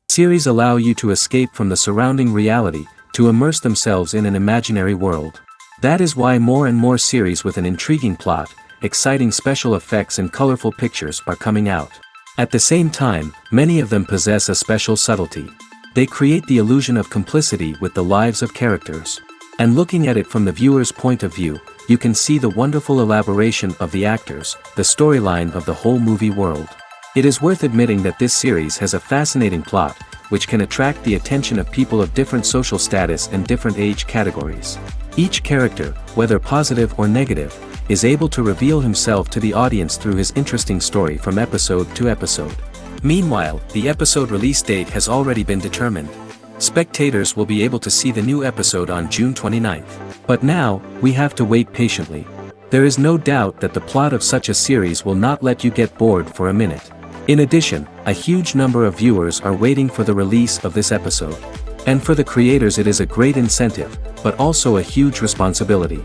Series allow you to escape from the surrounding reality, to immerse themselves in an imaginary world. That is why more and more series with an intriguing plot, exciting special effects and colorful pictures are coming out. At the same time, many of them possess a special subtlety. They create the illusion of complicity with the lives of characters. And looking at it from the viewer's point of view, you can see the wonderful elaboration of the actors, the storyline of the whole movie world. It is worth admitting that this series has a fascinating plot, which can attract the attention of people of different social status and different age categories. Each character, whether positive or negative, is able to reveal himself to the audience through his interesting story from episode to episode. Meanwhile, the episode release date has already been determined. Spectators will be able to see the new episode on June 29th. But now, we have to wait patiently. There is no doubt that the plot of such a series will not let you get bored for a minute. In addition, a huge number of viewers are waiting for the release of this episode. And for the creators it is a great incentive, but also a huge responsibility.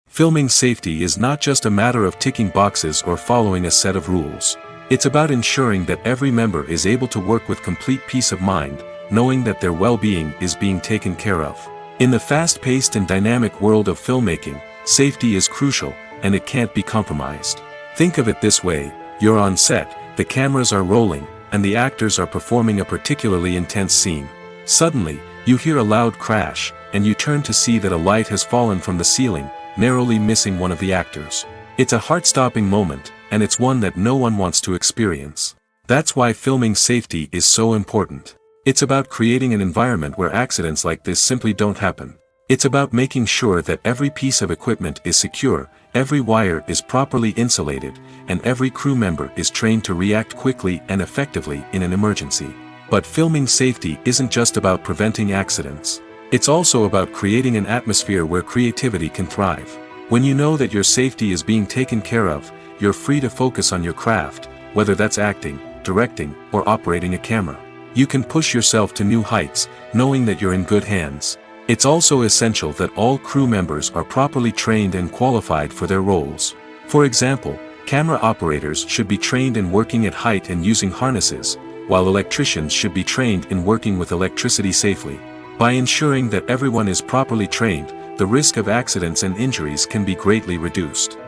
Filming safety is not just a matter of ticking boxes or following a set of rules. It's about ensuring that every member is able to work with complete peace of mind, knowing that their well-being is being taken care of. In the fast-paced and dynamic world of filmmaking, safety is crucial, and it can't be compromised. Think of it this way: you're on set, the cameras are rolling, and the actors are performing a particularly intense scene. Suddenly, you hear a loud crash, and you turn to see that a light has fallen from the ceiling, narrowly missing one of the actors. It's a heart-stopping moment, and it's one that no one wants to experience. That's why filming safety is so important. It's about creating an environment where accidents like this simply don't happen. It's about making sure that every piece of equipment is secure, every wire is properly insulated, and every crew member is trained to react quickly and effectively in an emergency. But filming safety isn't just about preventing accidents. It's also about creating an atmosphere where creativity can thrive. When you know that your safety is being taken care of, you're free to focus on your craft, whether that's acting, directing, or operating a camera. You can push yourself to new heights, knowing that you're in good hands. It's also essential that all crew members are properly trained and qualified for their roles. For example, camera operators should be trained in working at height and using harnesses, while electricians should be trained in working with electricity safely. By ensuring that everyone is properly trained, the risk of accidents and injuries can be greatly reduced.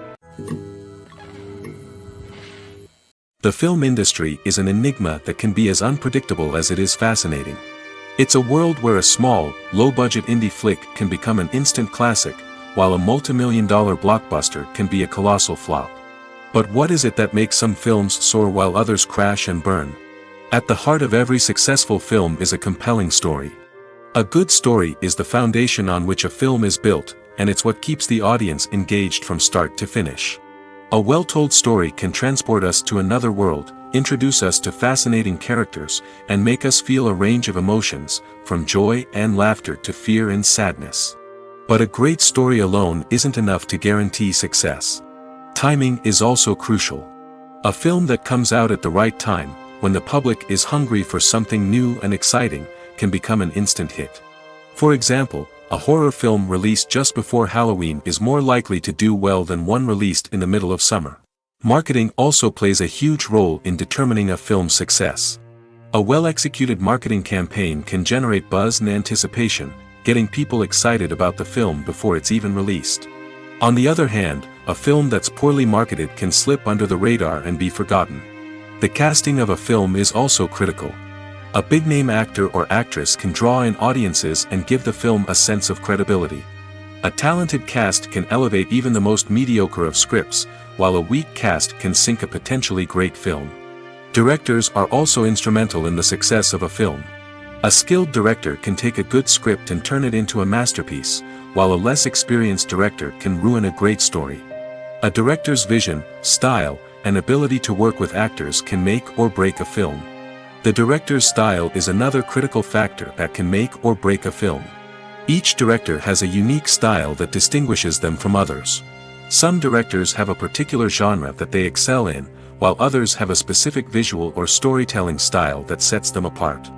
The film industry is an enigma that can be as unpredictable as it is fascinating. It's a world where a small, low-budget indie flick can become an instant classic, while a multi-million-dollar blockbuster can be a colossal flop. But what is it that makes some films soar while others crash and burn? At the heart of every successful film is a compelling story. A good story is the foundation on which a film is built, and it's what keeps the audience engaged from start to finish. A well-told story can transport us to another world, introduce us to fascinating characters, and make us feel a range of emotions, from joy and laughter to fear and sadness. But a great story alone isn't enough to guarantee success. Timing is also crucial. A film that comes out at the right time, when the public is hungry for something new and exciting, can become an instant hit. For example, a horror film released just before Halloween is more likely to do well than one released in the middle of summer. Marketing also plays a huge role in determining a film's success. A well-executed marketing campaign can generate buzz and anticipation, getting people excited about the film before it's even released. On the other hand, a film that's poorly marketed can slip under the radar and be forgotten. The casting of a film is also critical. A big-name actor or actress can draw in audiences and give the film a sense of credibility. A talented cast can elevate even the most mediocre of scripts, while a weak cast can sink a potentially great film. Directors are also instrumental in the success of a film. A skilled director can take a good script and turn it into a masterpiece, while a less experienced director can ruin a great story. A director's vision, style, and ability to work with actors can make or break a film. The director's style is another critical factor that can make or break a film. Each director has a unique style that distinguishes them from others. Some directors have a particular genre that they excel in, while others have a specific visual or storytelling style that sets them apart.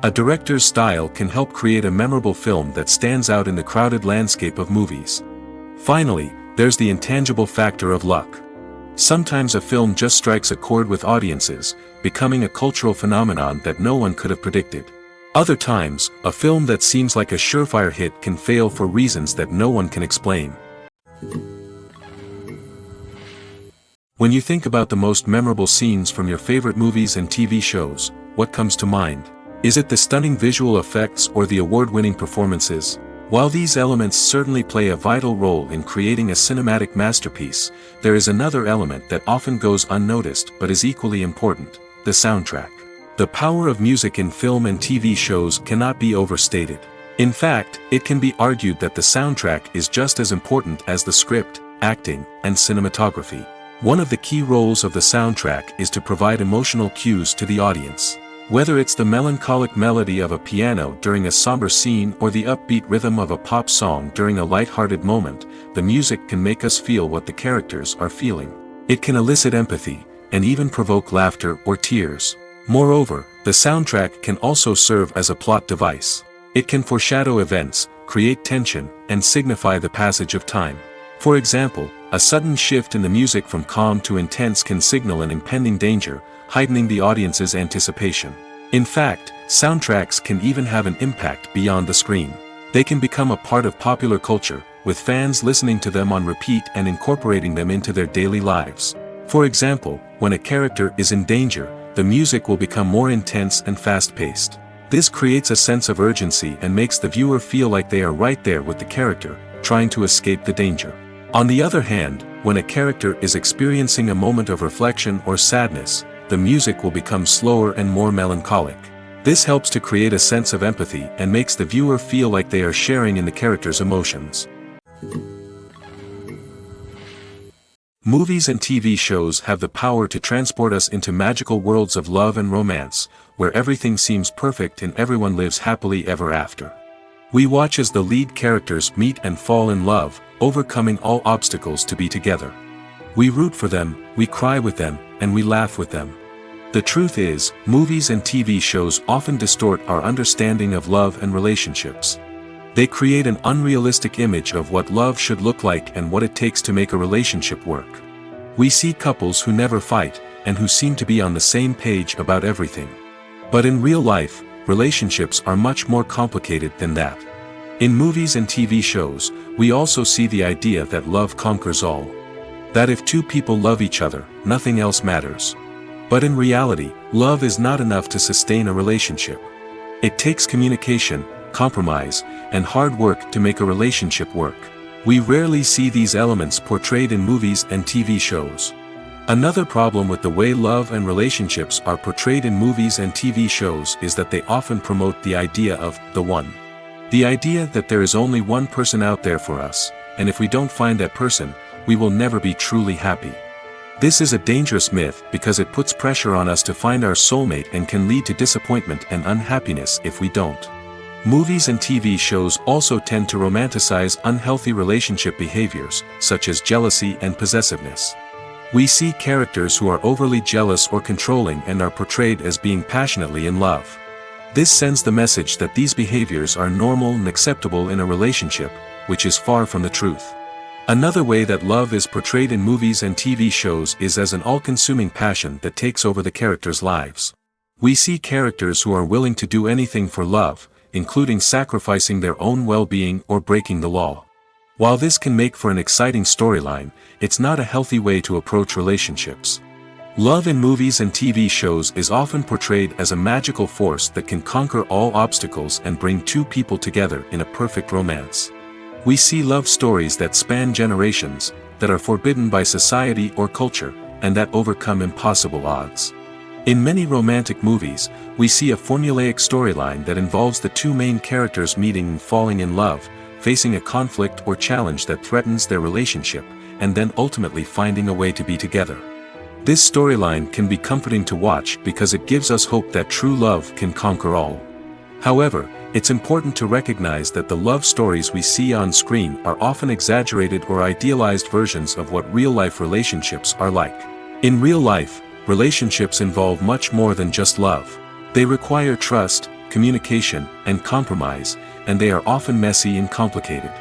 A director's style can help create a memorable film that stands out in the crowded landscape of movies. Finally, there's the intangible factor of luck. Sometimes a film just strikes a chord with audiences, becoming a cultural phenomenon that no one could have predicted. Other times, a film that seems like a surefire hit can fail for reasons that no one can explain. When you think about the most memorable scenes from your favorite movies and TV shows, what comes to mind? Is it the stunning visual effects or the award-winning performances? While these elements certainly play a vital role in creating a cinematic masterpiece, there is another element that often goes unnoticed but is equally important: the soundtrack. The power of music in film and TV shows cannot be overstated. In fact, it can be argued that the soundtrack is just as important as the script, acting, and cinematography. One of the key roles of the soundtrack is to provide emotional cues to the audience. Whether it's the melancholic melody of a piano during a somber scene or the upbeat rhythm of a pop song during a light-hearted moment, the music can make us feel what the characters are feeling. It can elicit empathy, and even provoke laughter or tears. Moreover, the soundtrack can also serve as a plot device. It can foreshadow events, create tension, and signify the passage of time. For example, a sudden shift in the music from calm to intense can signal an impending danger, heightening the audience's anticipation. In fact, soundtracks can even have an impact beyond the screen. They can become a part of popular culture, with fans listening to them on repeat and incorporating them into their daily lives. For example, when a character is in danger, the music will become more intense and fast-paced. This creates a sense of urgency and makes the viewer feel like they are right there with the character, trying to escape the danger. On the other hand, when a character is experiencing a moment of reflection or sadness, the music will become slower and more melancholic. This helps to create a sense of empathy and makes the viewer feel like they are sharing in the character's emotions. Movies and TV shows have the power to transport us into magical worlds of love and romance, where everything seems perfect and everyone lives happily ever after. We watch as the lead characters meet and fall in love, overcoming all obstacles to be together. We root for them, we cry with them, and we laugh with them. The truth is, movies and TV shows often distort our understanding of love and relationships. They create an unrealistic image of what love should look like and what it takes to make a relationship work. We see couples who never fight, and who seem to be on the same page about everything. But in real life, relationships are much more complicated than that. In movies and TV shows, we also see the idea that love conquers all. That if two people love each other, nothing else matters. But in reality, love is not enough to sustain a relationship. It takes communication, compromise, and hard work to make a relationship work. We rarely see these elements portrayed in movies and TV shows. Another problem with the way love and relationships are portrayed in movies and TV shows is that they often promote the idea of the one. The idea that there is only one person out there for us, and if we don't find that person, we will never be truly happy. This is a dangerous myth because it puts pressure on us to find our soulmate and can lead to disappointment and unhappiness if we don't. Movies and TV shows also tend to romanticize unhealthy relationship behaviors, such as jealousy and possessiveness. We see characters who are overly jealous or controlling and are portrayed as being passionately in love. This sends the message that these behaviors are normal and acceptable in a relationship, which is far from the truth. Another way that love is portrayed in movies and TV shows is as an all-consuming passion that takes over the characters' lives. We see characters who are willing to do anything for love, including sacrificing their own well-being or breaking the law. While this can make for an exciting storyline, it's not a healthy way to approach relationships. Love in movies and TV shows is often portrayed as a magical force that can conquer all obstacles and bring two people together in a perfect romance. We see love stories that span generations, that are forbidden by society or culture, and that overcome impossible odds. In many romantic movies, we see a formulaic storyline that involves the two main characters meeting and falling in love, facing a conflict or challenge that threatens their relationship, and then ultimately finding a way to be together. This storyline can be comforting to watch because it gives us hope that true love can conquer all. However, it's important to recognize that the love stories we see on screen are often exaggerated or idealized versions of what real-life relationships are like. In real life, relationships involve much more than just love. They require trust, communication, and compromise, and they are often messy and complicated.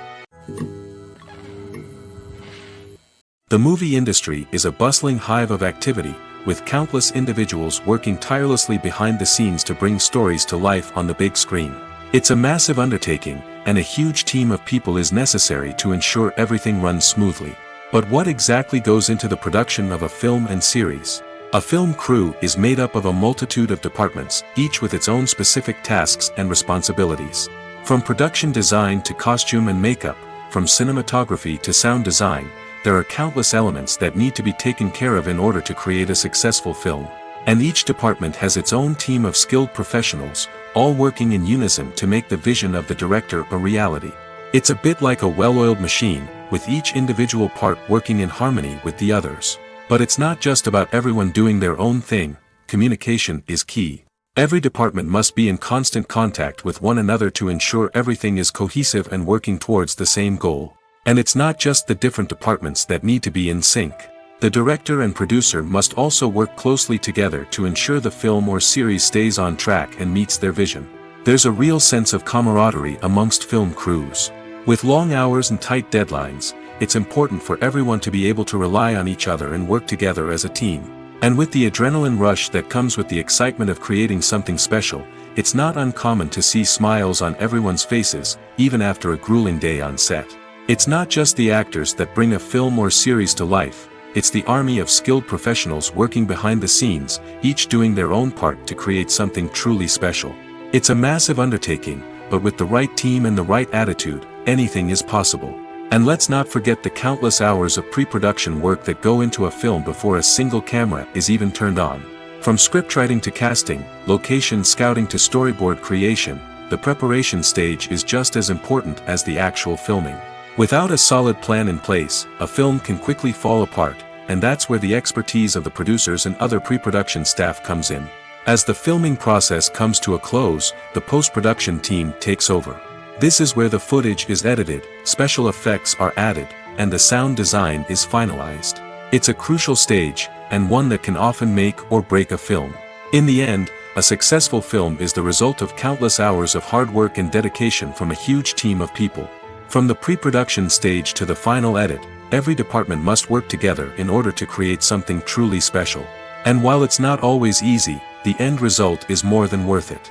The movie industry is a bustling hive of activity, with countless individuals working tirelessly behind the scenes to bring stories to life on the big screen. It's a massive undertaking, and a huge team of people is necessary to ensure everything runs smoothly. But what exactly goes into the production of a film and series? A film crew is made up of a multitude of departments, each with its own specific tasks and responsibilities. From production design to costume and makeup, from cinematography to sound design, there are countless elements that need to be taken care of in order to create a successful film. And each department has its own team of skilled professionals, all working in unison to make the vision of the director a reality. It's a bit like a well-oiled machine, with each individual part working in harmony with the others. But it's not just about everyone doing their own thing. Communication is key. Every department must be in constant contact with one another to ensure everything is cohesive and working towards the same goal. And it's not just the different departments that need to be in sync. The director and producer must also work closely together to ensure the film or series stays on track and meets their vision. There's a real sense of camaraderie amongst film crews. With long hours and tight deadlines, it's important for everyone to be able to rely on each other and work together as a team. And with the adrenaline rush that comes with the excitement of creating something special, it's not uncommon to see smiles on everyone's faces, even after a grueling day on set. It's not just the actors that bring a film or series to life, it's the army of skilled professionals working behind the scenes, each doing their own part to create something truly special. It's a massive undertaking, but with the right team and the right attitude, anything is possible. And let's not forget the countless hours of pre-production work that go into a film before a single camera is even turned on. From scriptwriting to casting, location scouting to storyboard creation, the preparation stage is just as important as the actual filming. Without a solid plan in place, a film can quickly fall apart, and that's where the expertise of the producers and other pre-production staff comes in. As the filming process comes to a close, the post-production team takes over. This is where the footage is edited, special effects are added, and the sound design is finalized. It's a crucial stage, and one that can often make or break a film. In the end, a successful film is the result of countless hours of hard work and dedication from a huge team of people. From the pre-production stage to the final edit, every department must work together in order to create something truly special. And while it's not always easy, the end result is more than worth it.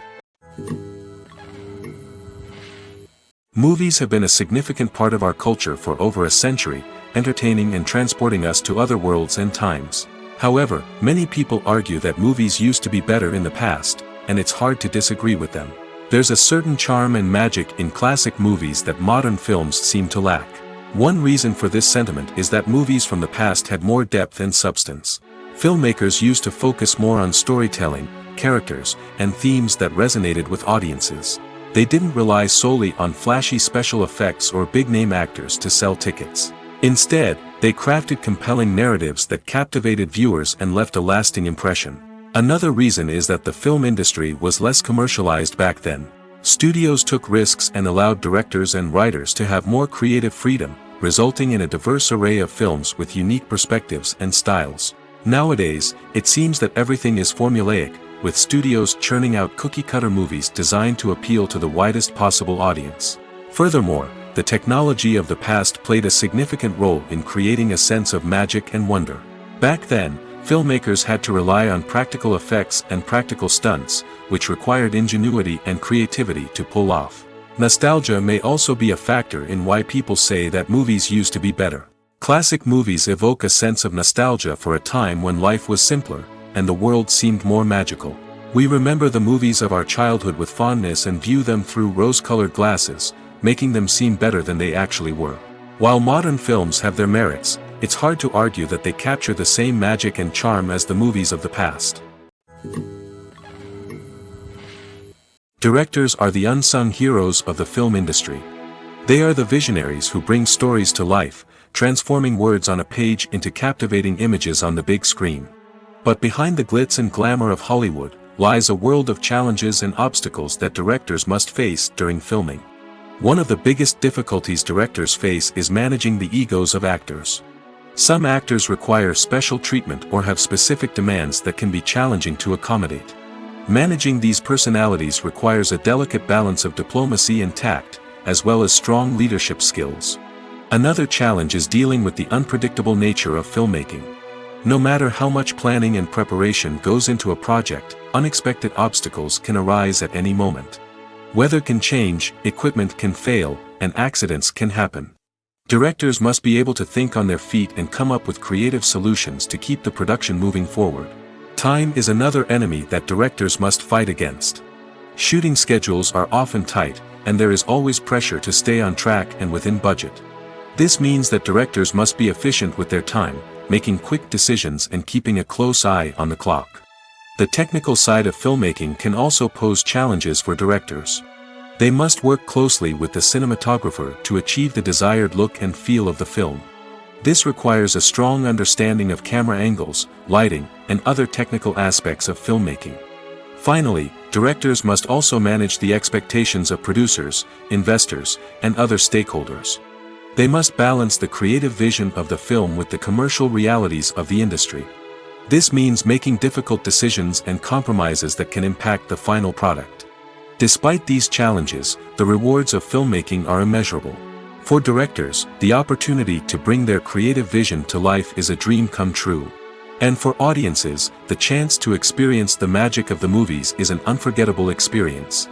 Movies have been a significant part of our culture for over a century, entertaining and transporting us to other worlds and times. However, many people argue that movies used to be better in the past, and it's hard to disagree with them. There's a certain charm and magic in classic movies that modern films seem to lack. One reason for this sentiment is that movies from the past had more depth and substance. Filmmakers used to focus more on storytelling, characters, and themes that resonated with audiences. They didn't rely solely on flashy special effects or big-name actors to sell tickets. Instead, they crafted compelling narratives that captivated viewers and left a lasting impression. Another reason is that the film industry was less commercialized back then. Studios took risks and allowed directors and writers to have more creative freedom, resulting in a diverse array of films with unique perspectives and styles. Nowadays, it seems that everything is formulaic, with studios churning out cookie-cutter movies designed to appeal to the widest possible audience. Furthermore, the technology of the past played a significant role in creating a sense of magic and wonder. Back then, filmmakers had to rely on practical effects and practical stunts, which required ingenuity and creativity to pull off. Nostalgia may also be a factor in why people say that movies used to be better. Classic movies evoke a sense of nostalgia for a time when life was simpler, and the world seemed more magical. We remember the movies of our childhood with fondness and view them through rose-colored glasses, making them seem better than they actually were. While modern films have their merits, it's hard to argue that they capture the same magic and charm as the movies of the past. Directors are the unsung heroes of the film industry. They are the visionaries who bring stories to life, transforming words on a page into captivating images on the big screen. But behind the glitz and glamour of Hollywood, lies a world of challenges and obstacles that directors must face during filming. One of the biggest difficulties directors face is managing the egos of actors. Some actors require special treatment or have specific demands that can be challenging to accommodate. Managing these personalities requires a delicate balance of diplomacy and tact, as well as strong leadership skills. Another challenge is dealing with the unpredictable nature of filmmaking. No matter how much planning and preparation goes into a project, unexpected obstacles can arise at any moment. Weather can change, equipment can fail, and accidents can happen. Directors must be able to think on their feet and come up with creative solutions to keep the production moving forward. Time is another enemy that directors must fight against. Shooting schedules are often tight, and there is always pressure to stay on track and within budget. This means that directors must be efficient with their time, making quick decisions and keeping a close eye on the clock. The technical side of filmmaking can also pose challenges for directors. They must work closely with the cinematographer to achieve the desired look and feel of the film. This requires a strong understanding of camera angles, lighting, and other technical aspects of filmmaking. Finally, directors must also manage the expectations of producers, investors, and other stakeholders. They must balance the creative vision of the film with the commercial realities of the industry. This means making difficult decisions and compromises that can impact the final product. Despite these challenges, the rewards of filmmaking are immeasurable. For directors, the opportunity to bring their creative vision to life is a dream come true. And for audiences, the chance to experience the magic of the movies is an unforgettable experience.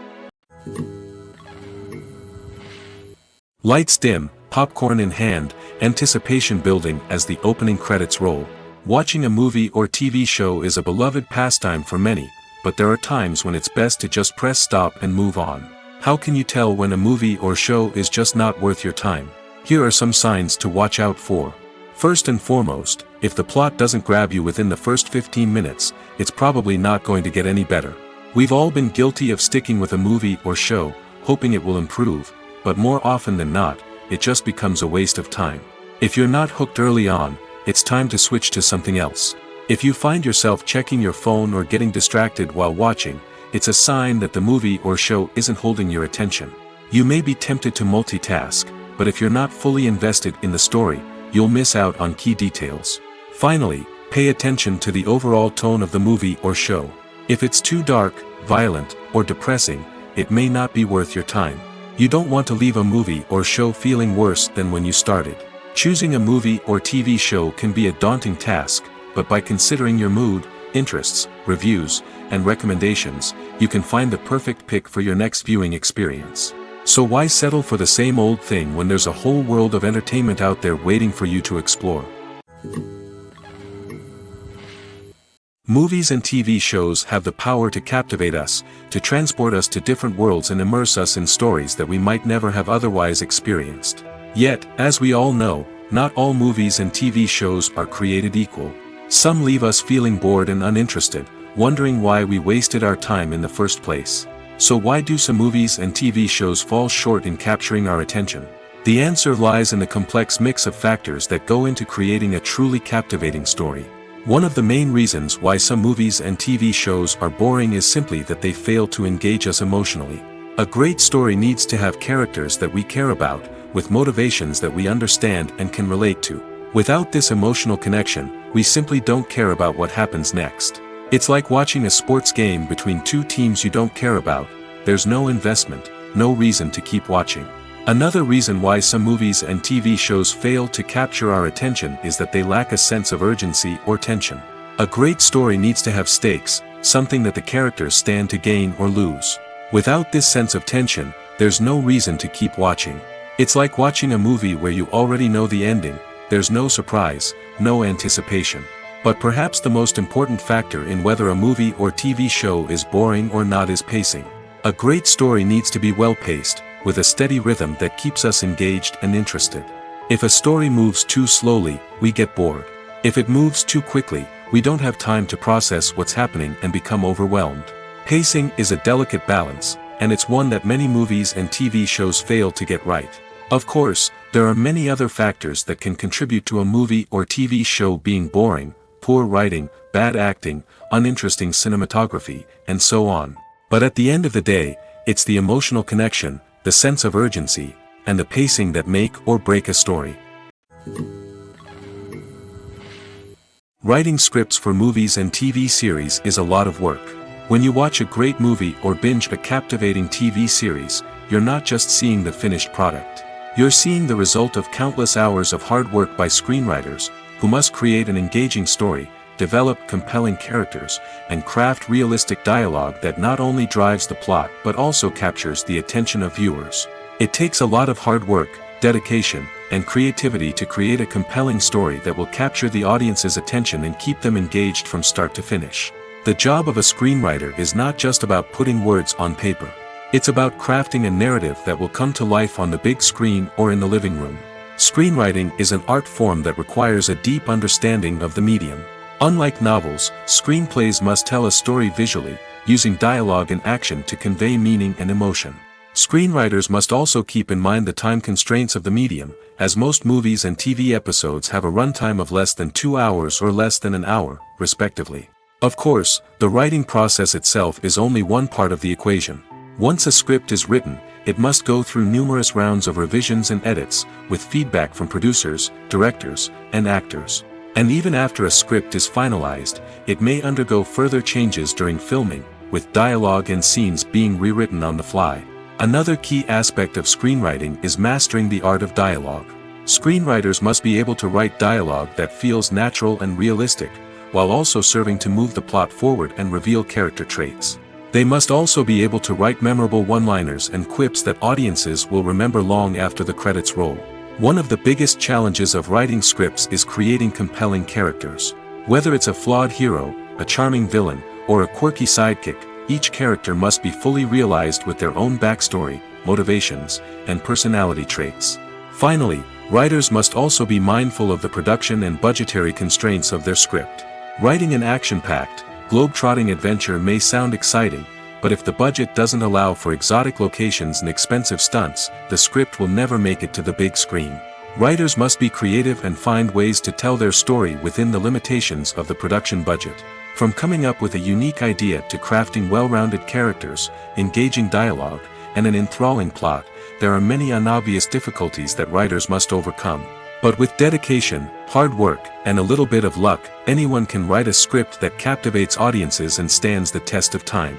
Lights dim, popcorn in hand, anticipation building as the opening credits roll. Watching a movie or TV show is a beloved pastime for many, but there are times when it's best to just press stop and move on. How can you tell when a movie or show is just not worth your time? Here are some signs to watch out for. First and foremost, if the plot doesn't grab you within the first 15 minutes, it's probably not going to get any better. We've all been guilty of sticking with a movie or show, hoping it will improve, but more often than not, it just becomes a waste of time. If you're not hooked early on, it's time to switch to something else. If you find yourself checking your phone or getting distracted while watching, it's a sign that the movie or show isn't holding your attention. You may be tempted to multitask, but if you're not fully invested in the story, you'll miss out on key details. Finally, pay attention to the overall tone of the movie or show. If it's too dark, violent, or depressing, it may not be worth your time. You don't want to leave a movie or show feeling worse than when you started. Choosing a movie or TV show can be a daunting task, but by considering your mood, interests, reviews, and recommendations, you can find the perfect pick for your next viewing experience. So why settle for the same old thing when there's a whole world of entertainment out there waiting for you to explore? Movies and TV shows have the power to captivate us, to transport us to different worlds and immerse us in stories that we might never have otherwise experienced. Yet, as we all know, not all movies and TV shows are created equal. Some leave us feeling bored and uninterested, wondering why we wasted our time in the first place. So why do some movies and TV shows fall short in capturing our attention? The answer lies in the complex mix of factors that go into creating a truly captivating story. One of the main reasons why some movies and TV shows are boring is simply that they fail to engage us emotionally. A great story needs to have characters that we care about, with motivations that we understand and can relate to. Without this emotional connection, we simply don't care about what happens next. It's like watching a sports game between two teams you don't care about. There's no investment, no reason to keep watching. Another reason why some movies and TV shows fail to capture our attention is that they lack a sense of urgency or tension. A great story needs to have stakes, something that the characters stand to gain or lose. Without this sense of tension, there's no reason to keep watching. It's like watching a movie where you already know the ending, there's no surprise, no anticipation. But perhaps the most important factor in whether a movie or TV show is boring or not is pacing. A great story needs to be well-paced, with a steady rhythm that keeps us engaged and interested. If a story moves too slowly, we get bored. If it moves too quickly, we don't have time to process what's happening and become overwhelmed. Pacing is a delicate balance, and it's one that many movies and TV shows fail to get right. Of course, there are many other factors that can contribute to a movie or TV show being boring: poor writing, bad acting, uninteresting cinematography, and so on. But at the end of the day, it's the emotional connection, the sense of urgency, and the pacing that make or break a story. Writing scripts for movies and TV series is a lot of work. When you watch a great movie or binge a captivating TV series, you're not just seeing the finished product. You're seeing the result of countless hours of hard work by screenwriters, who must create an engaging story, develop compelling characters, and craft realistic dialogue that not only drives the plot but also captures the attention of viewers. It takes a lot of hard work, dedication, and creativity to create a compelling story that will capture the audience's attention and keep them engaged from start to finish. The job of a screenwriter is not just about putting words on paper. It's about crafting a narrative that will come to life on the big screen or in the living room. Screenwriting is an art form that requires a deep understanding of the medium. Unlike novels, screenplays must tell a story visually, using dialogue and action to convey meaning and emotion. Screenwriters must also keep in mind the time constraints of the medium, as most movies and TV episodes have a runtime of less than 2 hours or less than an hour, respectively. Of course, the writing process itself is only one part of the equation. Once a script is written, it must go through numerous rounds of revisions and edits, with feedback from producers, directors, and actors. And even after a script is finalized, it may undergo further changes during filming, with dialogue and scenes being rewritten on the fly. Another key aspect of screenwriting is mastering the art of dialogue. Screenwriters must be able to write dialogue that feels natural and realistic, while also serving to move the plot forward and reveal character traits. They must also be able to write memorable one-liners and quips that audiences will remember long after the credits roll. One of the biggest challenges of writing scripts is creating compelling characters. Whether it's a flawed hero, a charming villain, or a quirky sidekick, each character must be fully realized with their own backstory, motivations, and personality traits. Finally, writers must also be mindful of the production and budgetary constraints of their script. Writing an action-packed, globe-trotting adventure may sound exciting, but if the budget doesn't allow for exotic locations and expensive stunts, the script will never make it to the big screen. Writers must be creative and find ways to tell their story within the limitations of the production budget. From coming up with a unique idea to crafting well-rounded characters, engaging dialogue, and an enthralling plot, there are many unobvious difficulties that writers must overcome. But with dedication, hard work, and a little bit of luck, anyone can write a script that captivates audiences and stands the test of time.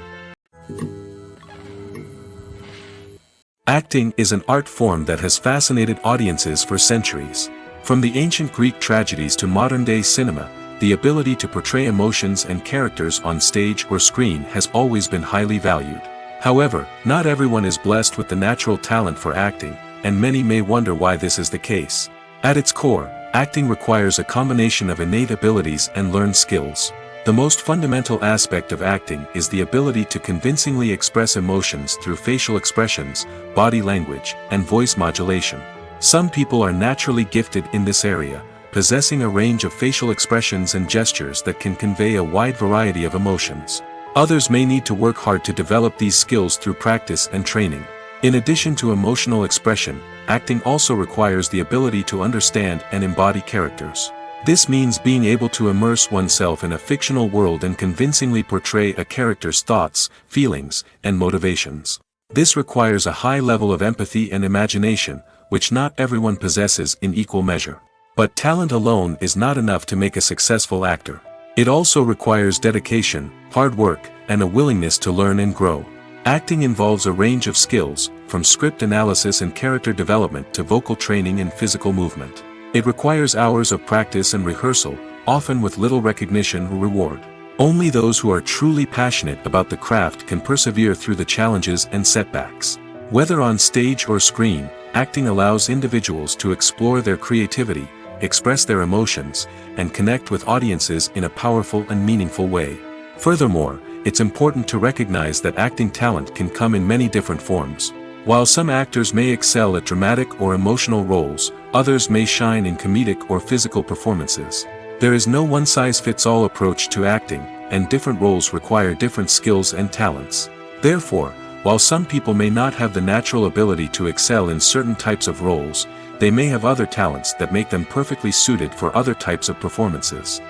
Acting is an art form that has fascinated audiences for centuries. From the ancient Greek tragedies to modern-day cinema, the ability to portray emotions and characters on stage or screen has always been highly valued. However, not everyone is blessed with the natural talent for acting, and many may wonder why this is the case. At its core, acting requires a combination of innate abilities and learned skills. The most fundamental aspect of acting is the ability to convincingly express emotions through facial expressions, body language, and voice modulation. Some people are naturally gifted in this area, possessing a range of facial expressions and gestures that can convey a wide variety of emotions. Others may need to work hard to develop these skills through practice and training. In addition to emotional expression, acting also requires the ability to understand and embody characters. This means being able to immerse oneself in a fictional world and convincingly portray a character's thoughts, feelings, and motivations. This requires a high level of empathy and imagination, which not everyone possesses in equal measure. But talent alone is not enough to make a successful actor. It also requires dedication, hard work, and a willingness to learn and grow. Acting involves a range of skills, from script analysis and character development to vocal training and physical movement. It requires hours of practice and rehearsal, often with little recognition or reward. Only those who are truly passionate about the craft can persevere through the challenges and setbacks. Whether on stage or screen, acting allows individuals to explore their creativity, express their emotions, and connect with audiences in a powerful and meaningful way. Furthermore, it's important to recognize that acting talent can come in many different forms. While some actors may excel at dramatic or emotional roles, others may shine in comedic or physical performances. There is no one-size-fits-all approach to acting, and different roles require different skills and talents. Therefore, while some people may not have the natural ability to excel in certain types of roles, they may have other talents that make them perfectly suited for other types of performances.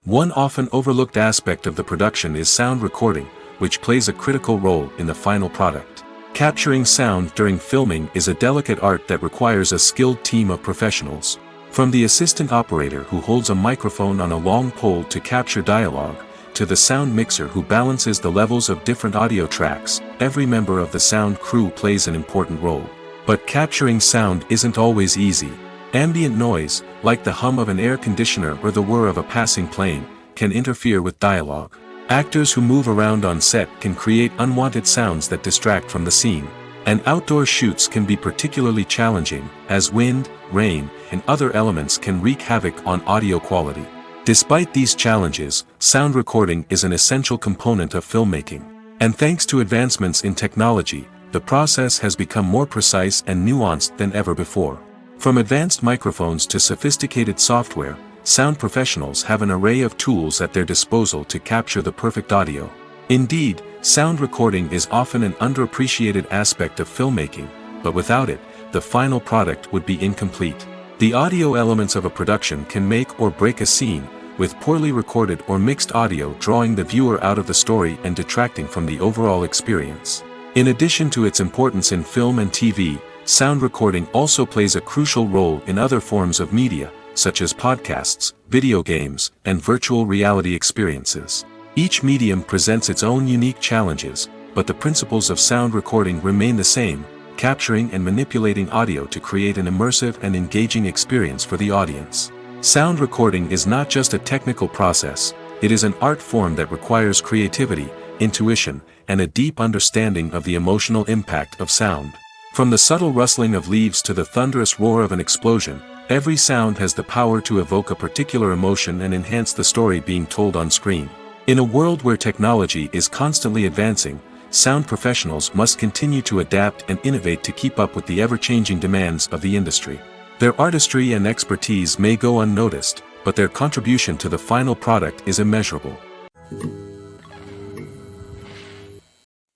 One often overlooked aspect of the production is sound recording, which plays a critical role in the final product. Capturing sound during filming is a delicate art that requires a skilled team of professionals. From the assistant operator who holds a microphone on a long pole to capture dialogue, to the sound mixer who balances the levels of different audio tracks, every member of the sound crew plays an important role. But capturing sound isn't always easy. Ambient noise, like the hum of an air conditioner or the whir of a passing plane, can interfere with dialogue. Actors who move around on set can create unwanted sounds that distract from the scene. And outdoor shoots can be particularly challenging, as wind, rain, and other elements can wreak havoc on audio quality. Despite these challenges, sound recording is an essential component of filmmaking. And thanks to advancements in technology, the process has become more precise and nuanced than ever before. From advanced microphones to sophisticated software, sound professionals have an array of tools at their disposal to capture the perfect audio. Indeed, sound recording is often an underappreciated aspect of filmmaking, but without it, the final product would be incomplete. The audio elements of a production can make or break a scene, with poorly recorded or mixed audio drawing the viewer out of the story and detracting from the overall experience. In addition to its importance in film and TV, sound recording also plays a crucial role in other forms of media, such as podcasts, video games, and virtual reality experiences. Each medium presents its own unique challenges, but the principles of sound recording remain the same: capturing and manipulating audio to create an immersive and engaging experience for the audience. Sound recording is not just a technical process, it is an art form that requires creativity, intuition, and a deep understanding of the emotional impact of sound. From the subtle rustling of leaves to the thunderous roar of an explosion, every sound has the power to evoke a particular emotion and enhance the story being told on screen. In a world where technology is constantly advancing, sound professionals must continue to adapt and innovate to keep up with the ever-changing demands of the industry. Their artistry and expertise may go unnoticed, but their contribution to the final product is immeasurable.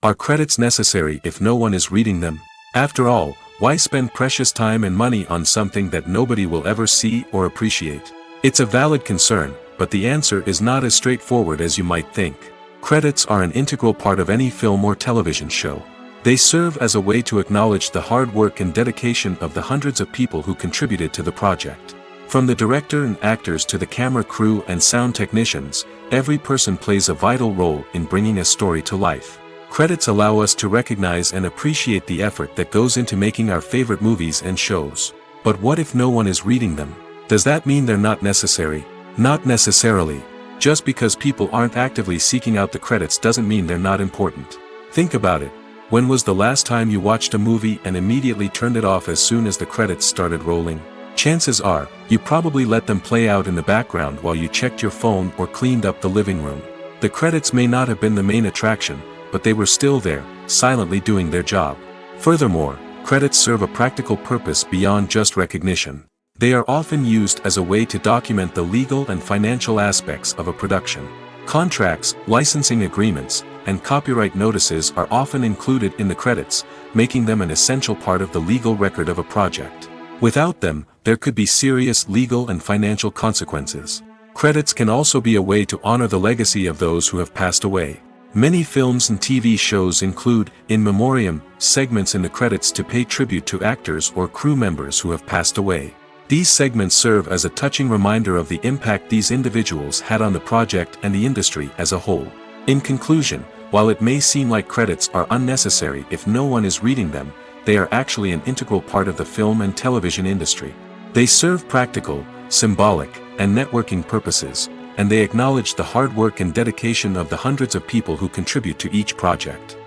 Are credits necessary if no one is reading them? After all, why spend precious time and money on something that nobody will ever see or appreciate? It's a valid concern, but the answer is not as straightforward as you might think. Credits are an integral part of any film or television show. They serve as a way to acknowledge the hard work and dedication of the hundreds of people who contributed to the project. From the director and actors to the camera crew and sound technicians, every person plays a vital role in bringing a story to life. Credits allow us to recognize and appreciate the effort that goes into making our favorite movies and shows. But what if no one is reading them? Does that mean they're not necessary? Not necessarily. Just because people aren't actively seeking out the credits doesn't mean they're not important. Think about it. When was the last time you watched a movie and immediately turned it off as soon as the credits started rolling? Chances are, you probably let them play out in the background while you checked your phone or cleaned up the living room. The credits may not have been the main attraction, but they were still there, silently doing their job. Furthermore, credits serve a practical purpose beyond just recognition. They are often used as a way to document the legal and financial aspects of a production. Contracts, licensing agreements, and copyright notices are often included in the credits, making them an essential part of the legal record of a project. Without them, there could be serious legal and financial consequences. Credits can also be a way to honor the legacy of those who have passed away. Many films and TV shows include, in memoriam, segments in the credits to pay tribute to actors or crew members who have passed away. These segments serve as a touching reminder of the impact these individuals had on the project and the industry as a whole. In conclusion, while it may seem like credits are unnecessary if no one is reading them, they are actually an integral part of the film and television industry. They serve practical, symbolic, and networking purposes, and they acknowledge the hard work and dedication of the hundreds of people who contribute to each project.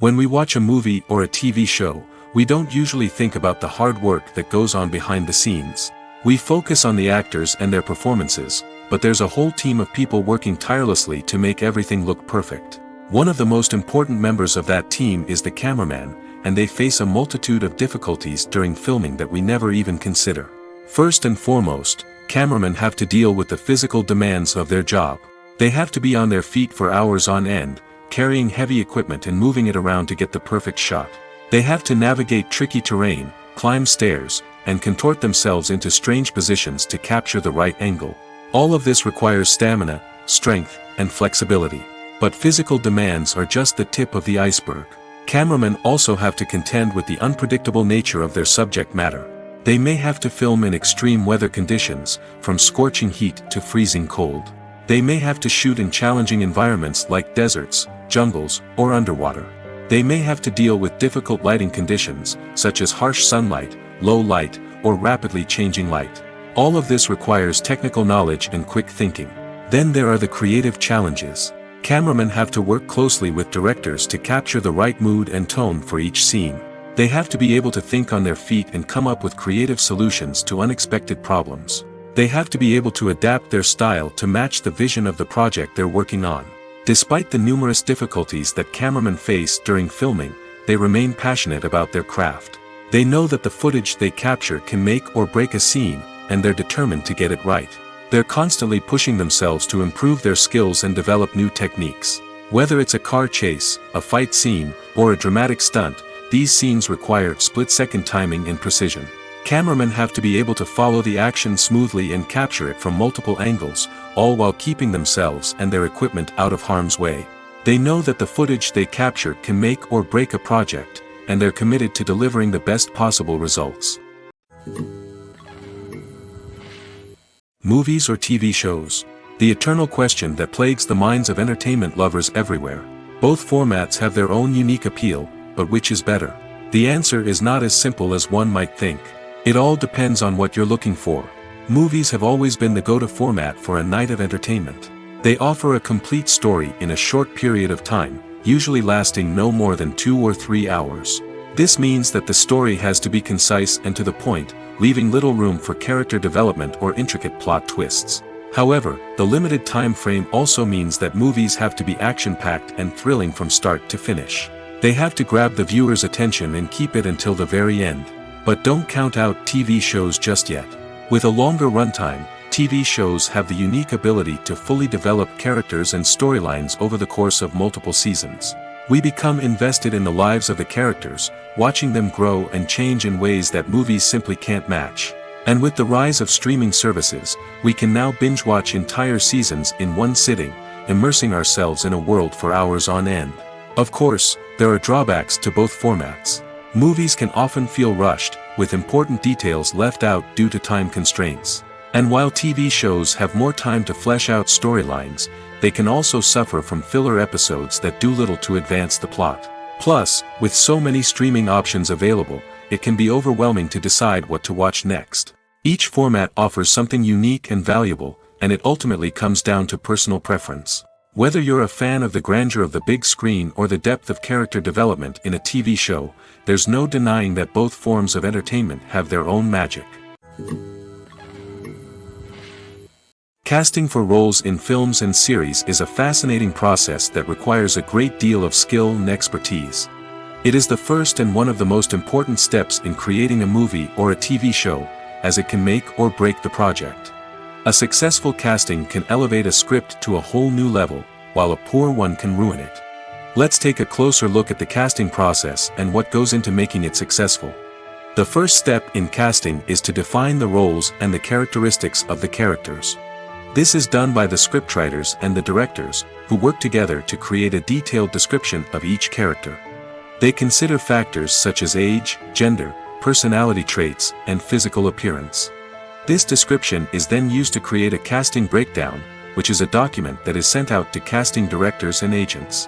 When we watch a movie or a TV show, we don't usually think about the hard work that goes on behind the scenes. We focus on the actors and their performances, but there's a whole team of people working tirelessly to make everything look perfect. One of the most important members of that team is the cameraman, and they face a multitude of difficulties during filming that we never even consider. First and foremost, cameramen have to deal with the physical demands of their job. They have to be on their feet for hours on end, carrying heavy equipment and moving it around to get the perfect shot. They have to navigate tricky terrain, climb stairs, and contort themselves into strange positions to capture the right angle. All of this requires stamina, strength, and flexibility. But physical demands are just the tip of the iceberg. Cameramen also have to contend with the unpredictable nature of their subject matter. They may have to film in extreme weather conditions, from scorching heat to freezing cold. They may have to shoot in challenging environments like deserts, jungles, or underwater. They may have to deal with difficult lighting conditions, such as harsh sunlight, low light, or rapidly changing light. All of this requires technical knowledge and quick thinking. Then there are the creative challenges. Cameramen have to work closely with directors to capture the right mood and tone for each scene. They have to be able to think on their feet and come up with creative solutions to unexpected problems. They have to be able to adapt their style to match the vision of the project they're working on. Despite the numerous difficulties that cameramen face during filming, they remain passionate about their craft. They know that the footage they capture can make or break a scene, and they're determined to get it right. They're constantly pushing themselves to improve their skills and develop new techniques. Whether it's a car chase, a fight scene, or a dramatic stunt, these scenes require split-second timing and precision. Cameramen have to be able to follow the action smoothly and capture it from multiple angles, all while keeping themselves and their equipment out of harm's way. They know that the footage they capture can make or break a project, and they're committed to delivering the best possible results. Movies or TV shows? The eternal question that plagues the minds of entertainment lovers everywhere. Both formats have their own unique appeal, but which is better? The answer is not as simple as one might think. It all depends on what you're looking for. Movies have always been the go-to format for a night of entertainment. They offer a complete story in a short period of time, usually lasting no more than 2 or 3 hours. This means that the story has to be concise and to the point, leaving little room for character development or intricate plot twists. However, the limited time frame also means that movies have to be action-packed and thrilling from start to finish. They have to grab the viewer's attention and keep it until the very end. But don't count out TV shows just yet. With a longer runtime, TV shows have the unique ability to fully develop characters and storylines over the course of multiple seasons. We become invested in the lives of the characters, watching them grow and change in ways that movies simply can't match. And with the rise of streaming services, we can now binge-watch entire seasons in one sitting, immersing ourselves in a world for hours on end. Of course, there are drawbacks to both formats. Movies can often feel rushed, with important details left out due to time constraints. And while TV shows have more time to flesh out storylines, they can also suffer from filler episodes that do little to advance the plot. Plus, with so many streaming options available, it can be overwhelming to decide what to watch next. Each format offers something unique and valuable, and it ultimately comes down to personal preference. Whether you're a fan of the grandeur of the big screen or the depth of character development in a TV show, there's no denying that both forms of entertainment have their own magic. Casting for roles in films and series is a fascinating process that requires a great deal of skill and expertise. It is the first and one of the most important steps in creating a movie or a TV show, as it can make or break the project. A successful casting can elevate a script to a whole new level, while a poor one can ruin it. Let's take a closer look at the casting process and what goes into making it successful. The first step in casting is to define the roles and the characteristics of the characters. This is done by the scriptwriters and the directors, who work together to create a detailed description of each character. They consider factors such as age, gender, personality traits, and physical appearance. This description is then used to create a casting breakdown, which is a document that is sent out to casting directors and agents.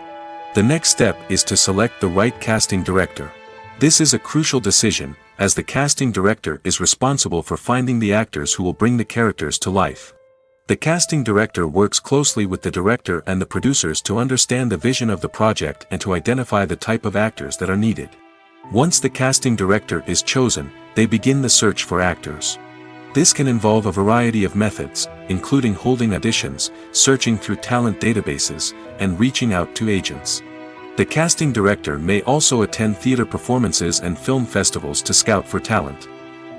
The next step is to select the right casting director. This is a crucial decision, as the casting director is responsible for finding the actors who will bring the characters to life. The casting director works closely with the director and the producers to understand the vision of the project and to identify the type of actors that are needed. Once the casting director is chosen, they begin the search for actors. This can involve a variety of methods, including holding auditions, searching through talent databases, and reaching out to agents. The casting director may also attend theater performances and film festivals to scout for talent.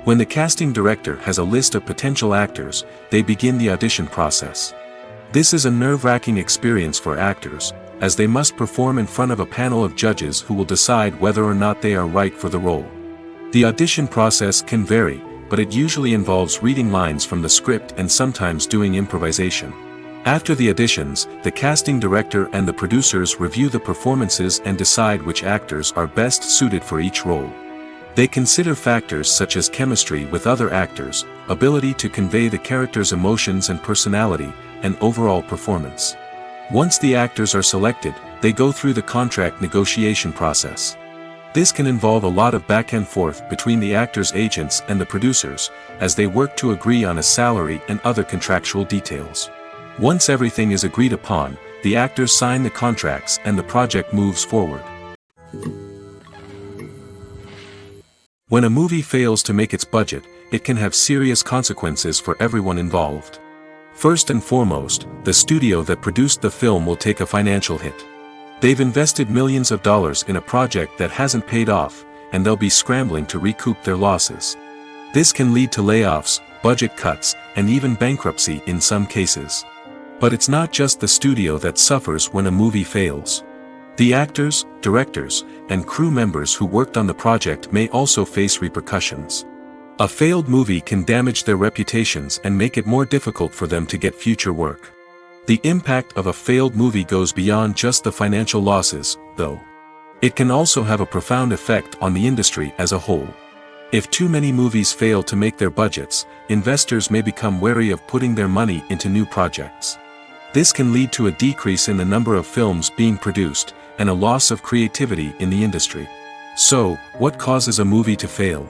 When the casting director has a list of potential actors, they begin the audition process. This is a nerve-wracking experience for actors, as they must perform in front of a panel of judges who will decide whether or not they are right for the role. The audition process can vary, but it usually involves reading lines from the script and sometimes doing improvisation. After the auditions, the casting director and the producers review the performances and decide which actors are best suited for each role. They consider factors such as chemistry with other actors, ability to convey the character's emotions and personality, and overall performance. Once the actors are selected, they go through the contract negotiation process. This can involve a lot of back and forth between the actors' agents and the producers, as they work to agree on a salary and other contractual details. Once everything is agreed upon, the actors sign the contracts and the project moves forward. When a movie fails to make its budget, it can have serious consequences for everyone involved. First and foremost, the studio that produced the film will take a financial hit. They've invested millions of dollars in a project that hasn't paid off, and they'll be scrambling to recoup their losses. This can lead to layoffs, budget cuts, and even bankruptcy in some cases. But it's not just the studio that suffers when a movie fails. The actors, directors, and crew members who worked on the project may also face repercussions. A failed movie can damage their reputations and make it more difficult for them to get future work. The impact of a failed movie goes beyond just the financial losses, though. It can also have a profound effect on the industry as a whole. If too many movies fail to make their budgets, investors may become wary of putting their money into new projects. This can lead to a decrease in the number of films being produced, and a loss of creativity in the industry. So, what causes a movie to fail?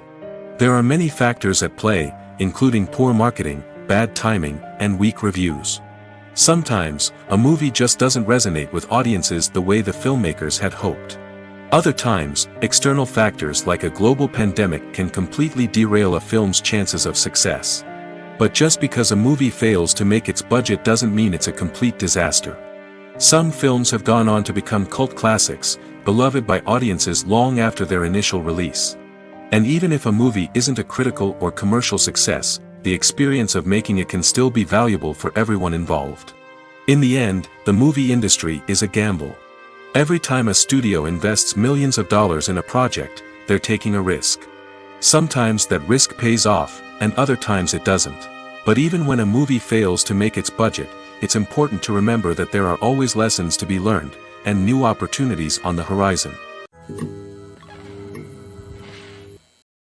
There are many factors at play, including poor marketing, bad timing, and weak reviews. Sometimes, a movie just doesn't resonate with audiences the way the filmmakers had hoped. Other times, external factors like a global pandemic can completely derail a film's chances of success. But just because a movie fails to make its budget doesn't mean it's a complete disaster. Some films have gone on to become cult classics, beloved by audiences long after their initial release. And even if a movie isn't a critical or commercial success, the experience of making it can still be valuable for everyone involved. In the end, the movie industry is a gamble. Every time a studio invests millions of dollars in a project, they're taking a risk. Sometimes that risk pays off, and other times it doesn't. But even when a movie fails to make its budget, it's important to remember that there are always lessons to be learned, and new opportunities on the horizon.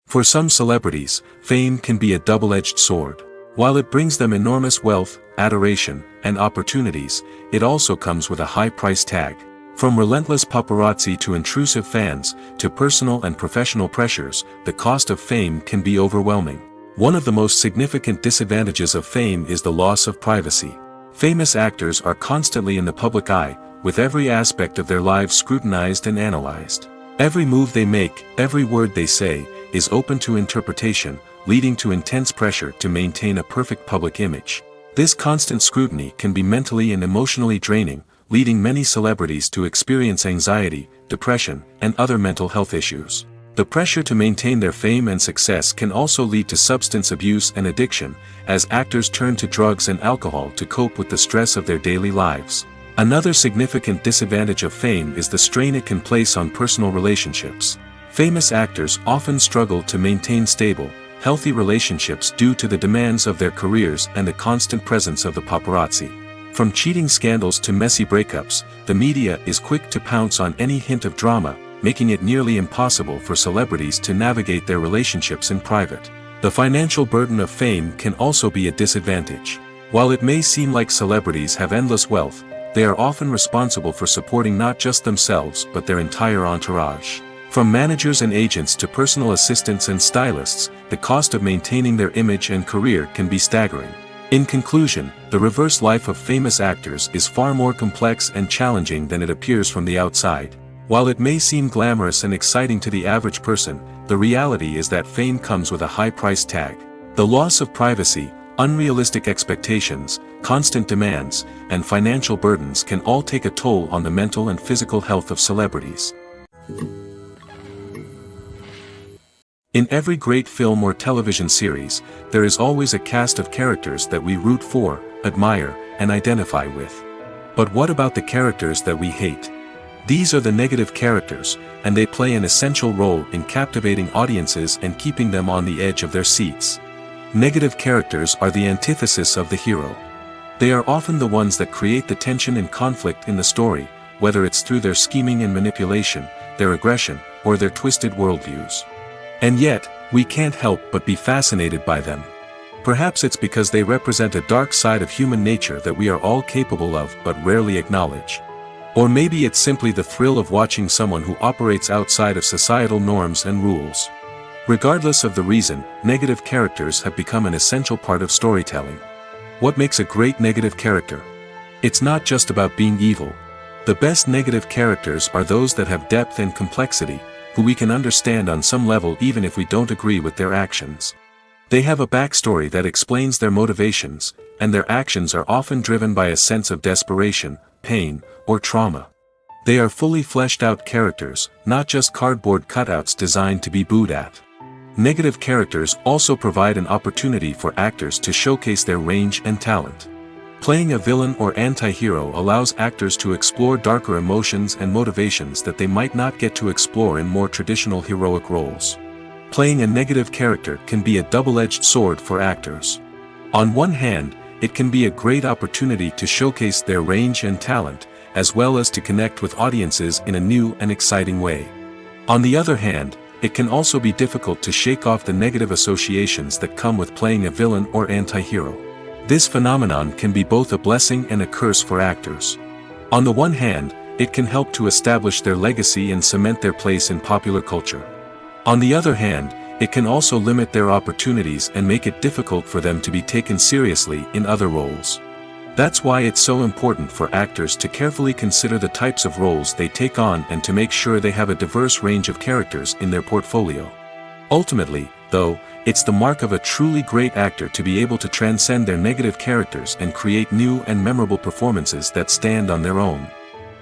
For some celebrities, fame can be a double-edged sword. While it brings them enormous wealth, adoration, and opportunities, it also comes with a high price tag. From relentless paparazzi to intrusive fans, to personal and professional pressures, the cost of fame can be overwhelming. One of the most significant disadvantages of fame is the loss of privacy. Famous actors are constantly in the public eye, with every aspect of their lives scrutinized and analyzed. Every move they make, every word they say, is open to interpretation, leading to intense pressure to maintain a perfect public image. This constant scrutiny can be mentally and emotionally draining, leading many celebrities to experience anxiety, depression, and other mental health issues. The pressure to maintain their fame and success can also lead to substance abuse and addiction, as actors turn to drugs and alcohol to cope with the stress of their daily lives. Another significant disadvantage of fame is the strain it can place on personal relationships. Famous actors often struggle to maintain stable, healthy relationships due to the demands of their careers and the constant presence of the paparazzi. From cheating scandals to messy breakups, the media is quick to pounce on any hint of drama, making it nearly impossible for celebrities to navigate their relationships in private. The financial burden of fame can also be a disadvantage. While it may seem like celebrities have endless wealth, they are often responsible for supporting not just themselves but their entire entourage. From managers and agents to personal assistants and stylists, the cost of maintaining their image and career can be staggering. In conclusion, the reverse life of famous actors is far more complex and challenging than it appears from the outside. While it may seem glamorous and exciting to the average person, the reality is that fame comes with a high price tag. The loss of privacy, unrealistic expectations, constant demands, and financial burdens can all take a toll on the mental and physical health of celebrities. In every great film or television series, there is always a cast of characters that we root for, admire, and identify with. But what about the characters that we hate? These are the negative characters, and they play an essential role in captivating audiences and keeping them on the edge of their seats. Negative characters are the antithesis of the hero. They are often the ones that create the tension and conflict in the story, whether it's through their scheming and manipulation, their aggression, or their twisted worldviews. And yet, we can't help but be fascinated by them. Perhaps it's because they represent a dark side of human nature that we are all capable of but rarely acknowledge. Or maybe it's simply the thrill of watching someone who operates outside of societal norms and rules. Regardless of the reason, negative characters have become an essential part of storytelling. What makes a great negative character? It's not just about being evil. The best negative characters are those that have depth and complexity, who we can understand on some level even if we don't agree with their actions. They have a backstory that explains their motivations, and their actions are often driven by a sense of desperation, pain, or trauma. They are fully fleshed out characters, not just cardboard cutouts designed to be booed at. Negative characters also provide an opportunity for actors to showcase their range and talent. Playing a villain or anti-hero allows actors to explore darker emotions and motivations that they might not get to explore in more traditional heroic roles. Playing a negative character can be a double-edged sword for actors. On one hand, it can be a great opportunity to showcase their range and talent, as well as to connect with audiences in a new and exciting way. On the other hand, it can also be difficult to shake off the negative associations that come with playing a villain or anti-hero. This phenomenon can be both a blessing and a curse for actors. On the one hand, it can help to establish their legacy and cement their place in popular culture. On the other hand, it can also limit their opportunities and make it difficult for them to be taken seriously in other roles. That's why it's so important for actors to carefully consider the types of roles they take on and to make sure they have a diverse range of characters in their portfolio. Ultimately, though, it's the mark of a truly great actor to be able to transcend their negative characters and create new and memorable performances that stand on their own.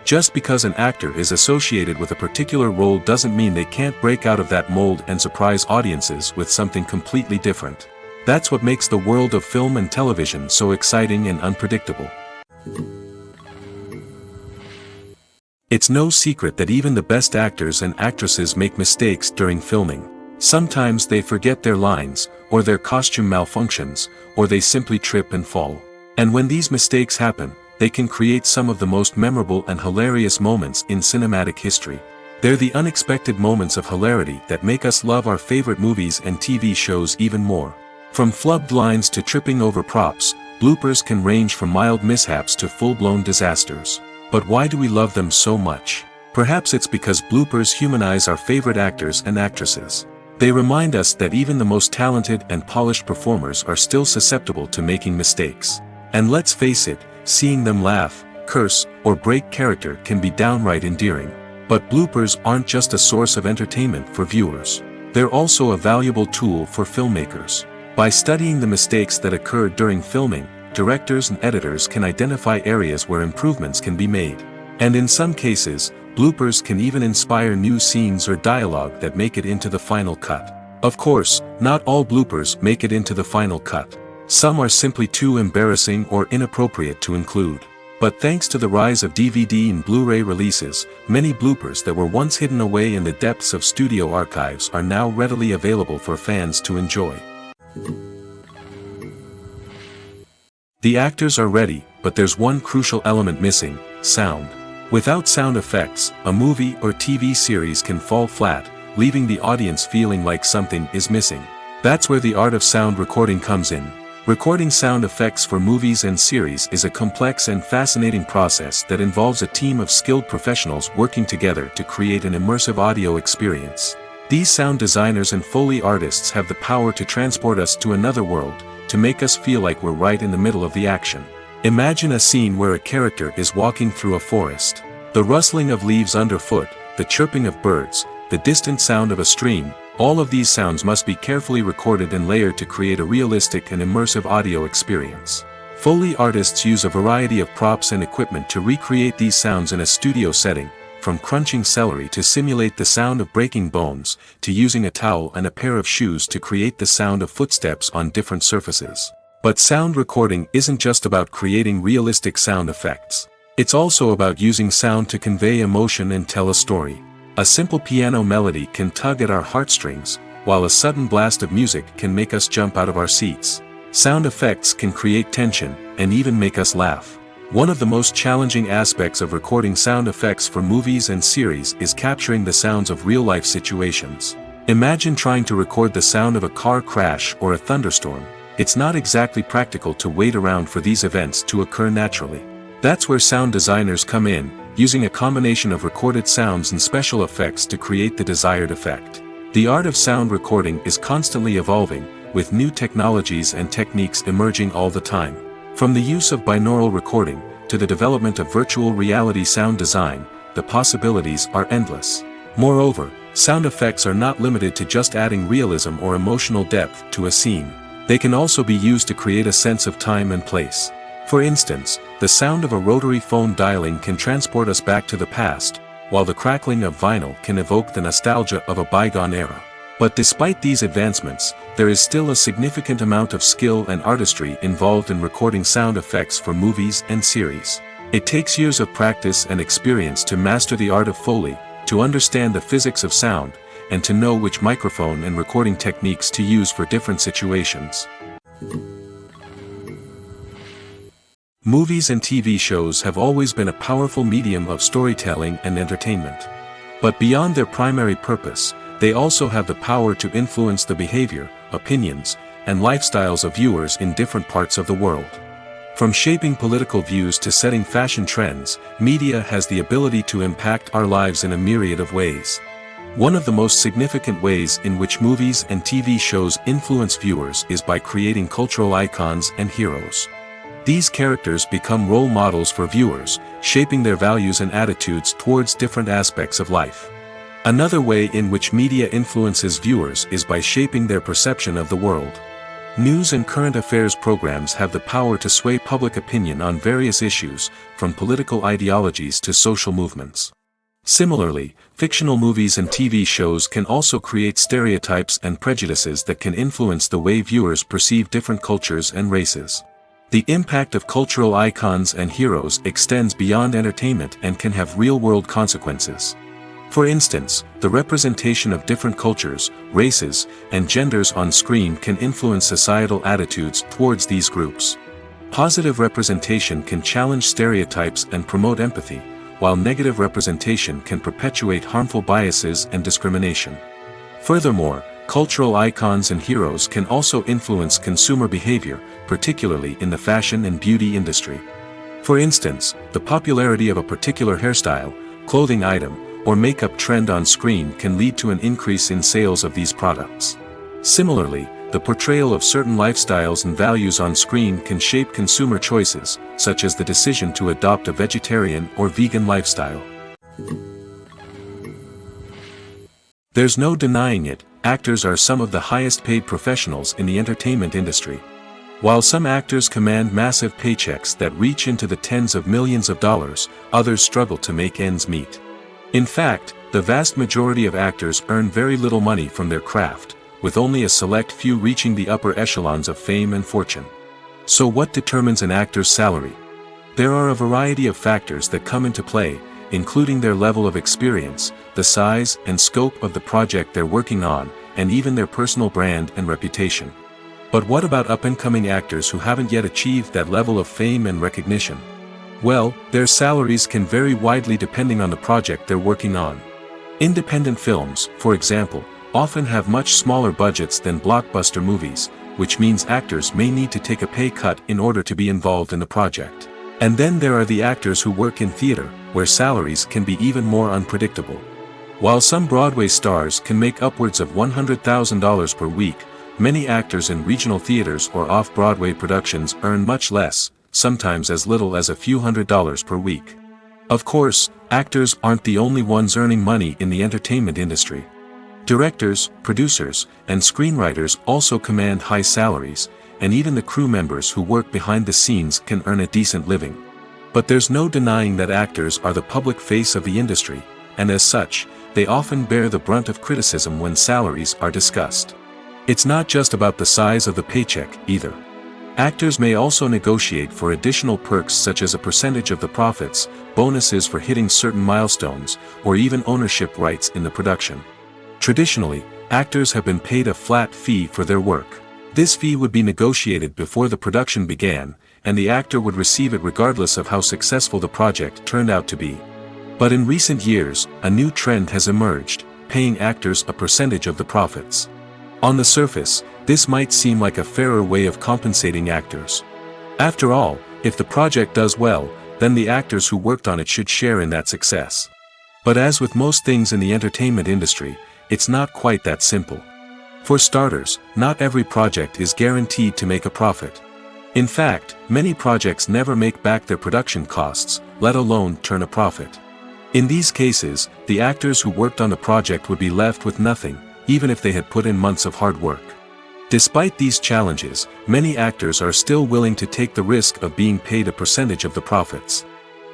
Just because an actor is associated with a particular role doesn't mean they can't break out of that mold and surprise audiences with something completely different. That's what makes the world of film and television so exciting and unpredictable. It's no secret that even the best actors and actresses make mistakes during filming. Sometimes they forget their lines, or their costume malfunctions, or they simply trip and fall. And when these mistakes happen, they can create some of the most memorable and hilarious moments in cinematic history. They're the unexpected moments of hilarity that make us love our favorite movies and TV shows even more. From flubbed lines to tripping over props, bloopers can range from mild mishaps to full-blown disasters. But why do we love them so much? Perhaps it's because bloopers humanize our favorite actors and actresses. They remind us that even the most talented and polished performers are still susceptible to making mistakes. And let's face it, seeing them laugh, curse, or break character can be downright endearing. But bloopers aren't just a source of entertainment for viewers. They're also a valuable tool for filmmakers. By studying the mistakes that occurred during filming, directors and editors can identify areas where improvements can be made. And in some cases, bloopers can even inspire new scenes or dialogue that make it into the final cut. Of course, not all bloopers make it into the final cut. Some are simply too embarrassing or inappropriate to include. But thanks to the rise of DVD and Blu-ray releases, many bloopers that were once hidden away in the depths of studio archives are now readily available for fans to enjoy. The actors are ready, but there's one crucial element missing: sound. Without sound effects, a movie or TV series can fall flat, leaving the audience feeling like something is missing. That's where the art of sound recording comes in. Recording sound effects for movies and series is a complex and fascinating process that involves a team of skilled professionals working together to create an immersive audio experience. These sound designers and Foley artists have the power to transport us to another world, to make us feel like we're right in the middle of the action. Imagine a scene where a character is walking through a forest. The rustling of leaves underfoot, the chirping of birds, the distant sound of a stream, all of these sounds must be carefully recorded and layered to create a realistic and immersive audio experience. Foley artists use a variety of props and equipment to recreate these sounds in a studio setting, from crunching celery to simulate the sound of breaking bones, to using a towel and a pair of shoes to create the sound of footsteps on different surfaces. But sound recording isn't just about creating realistic sound effects. It's also about using sound to convey emotion and tell a story. A simple piano melody can tug at our heartstrings, while a sudden blast of music can make us jump out of our seats. Sound effects can create tension, and even make us laugh. One of the most challenging aspects of recording sound effects for movies and series is capturing the sounds of real-life situations. Imagine trying to record the sound of a car crash or a thunderstorm. It's not exactly practical to wait around for these events to occur naturally. That's where sound designers come in, using a combination of recorded sounds and special effects to create the desired effect. The art of sound recording is constantly evolving, with new technologies and techniques emerging all the time. From the use of binaural recording, to the development of virtual reality sound design, the possibilities are endless. Moreover, sound effects are not limited to just adding realism or emotional depth to a scene. They can also be used to create a sense of time and place. For instance, the sound of a rotary phone dialing can transport us back to the past, while the crackling of vinyl can evoke the nostalgia of a bygone era. But despite these advancements, there is still a significant amount of skill and artistry involved in recording sound effects for movies and series. It takes years of practice and experience to master the art of Foley, to understand the physics of sound, and to know which microphone and recording techniques to use for different situations. Movies and TV shows have always been a powerful medium of storytelling and entertainment. But beyond their primary purpose, they also have the power to influence the behavior, opinions, and lifestyles of viewers in different parts of the world. From shaping political views to setting fashion trends, media has the ability to impact our lives in a myriad of ways. One of the most significant ways in which movies and TV shows influence viewers is by creating cultural icons and heroes. These characters become role models for viewers, shaping their values and attitudes towards different aspects of life. Another way in which media influences viewers is by shaping their perception of the world. News and current affairs programs have the power to sway public opinion on various issues, from political ideologies to social movements. Similarly, fictional movies and TV shows can also create stereotypes and prejudices that can influence the way viewers perceive different cultures and races. The impact of cultural icons and heroes extends beyond entertainment and can have real-world consequences. For instance, the representation of different cultures, races, and genders on screen can influence societal attitudes towards these groups. Positive representation can challenge stereotypes and promote empathy, while negative representation can perpetuate harmful biases and discrimination. Furthermore, cultural icons and heroes can also influence consumer behavior, particularly in the fashion and beauty industry. For instance, the popularity of a particular hairstyle, clothing item, or makeup trend on screen can lead to an increase in sales of these products. Similarly, the portrayal of certain lifestyles and values on screen can shape consumer choices, such as the decision to adopt a vegetarian or vegan lifestyle. There's no denying it, actors are some of the highest paid professionals in the entertainment industry. While some actors command massive paychecks that reach into the tens of millions of dollars, others struggle to make ends meet. In fact, the vast majority of actors earn very little money from their craft, with only a select few reaching the upper echelons of fame and fortune. So what determines an actor's salary? There are a variety of factors that come into play, including their level of experience, the size and scope of the project they're working on, and even their personal brand and reputation. But what about up-and-coming actors who haven't yet achieved that level of fame and recognition? Well, their salaries can vary widely depending on the project they're working on. Independent films, for example, often have much smaller budgets than blockbuster movies, which means actors may need to take a pay cut in order to be involved in the project. And then there are the actors who work in theater, where salaries can be even more unpredictable. While some Broadway stars can make upwards of $100,000 per week, many actors in regional theaters or off-Broadway productions earn much less, sometimes as little as a few $100s per week. Of course, actors aren't the only ones earning money in the entertainment industry. Directors, producers, and screenwriters also command high salaries, and even the crew members who work behind the scenes can earn a decent living. But there's no denying that actors are the public face of the industry, and as such, they often bear the brunt of criticism when salaries are discussed. It's not just about the size of the paycheck, either. Actors may also negotiate for additional perks such as a percentage of the profits, bonuses for hitting certain milestones, or even ownership rights in the production. Traditionally, actors have been paid a flat fee for their work. This fee would be negotiated before the production began, and the actor would receive it regardless of how successful the project turned out to be. But in recent years, a new trend has emerged, paying actors a percentage of the profits. On the surface, this might seem like a fairer way of compensating actors. After all, if the project does well, then the actors who worked on it should share in that success. But as with most things in the entertainment industry, it's not quite that simple. For starters, not every project is guaranteed to make a profit. In fact, many projects never make back their production costs, let alone turn a profit. In these cases, the actors who worked on the project would be left with nothing, even if they had put in months of hard work. Despite these challenges, many actors are still willing to take the risk of being paid a percentage of the profits.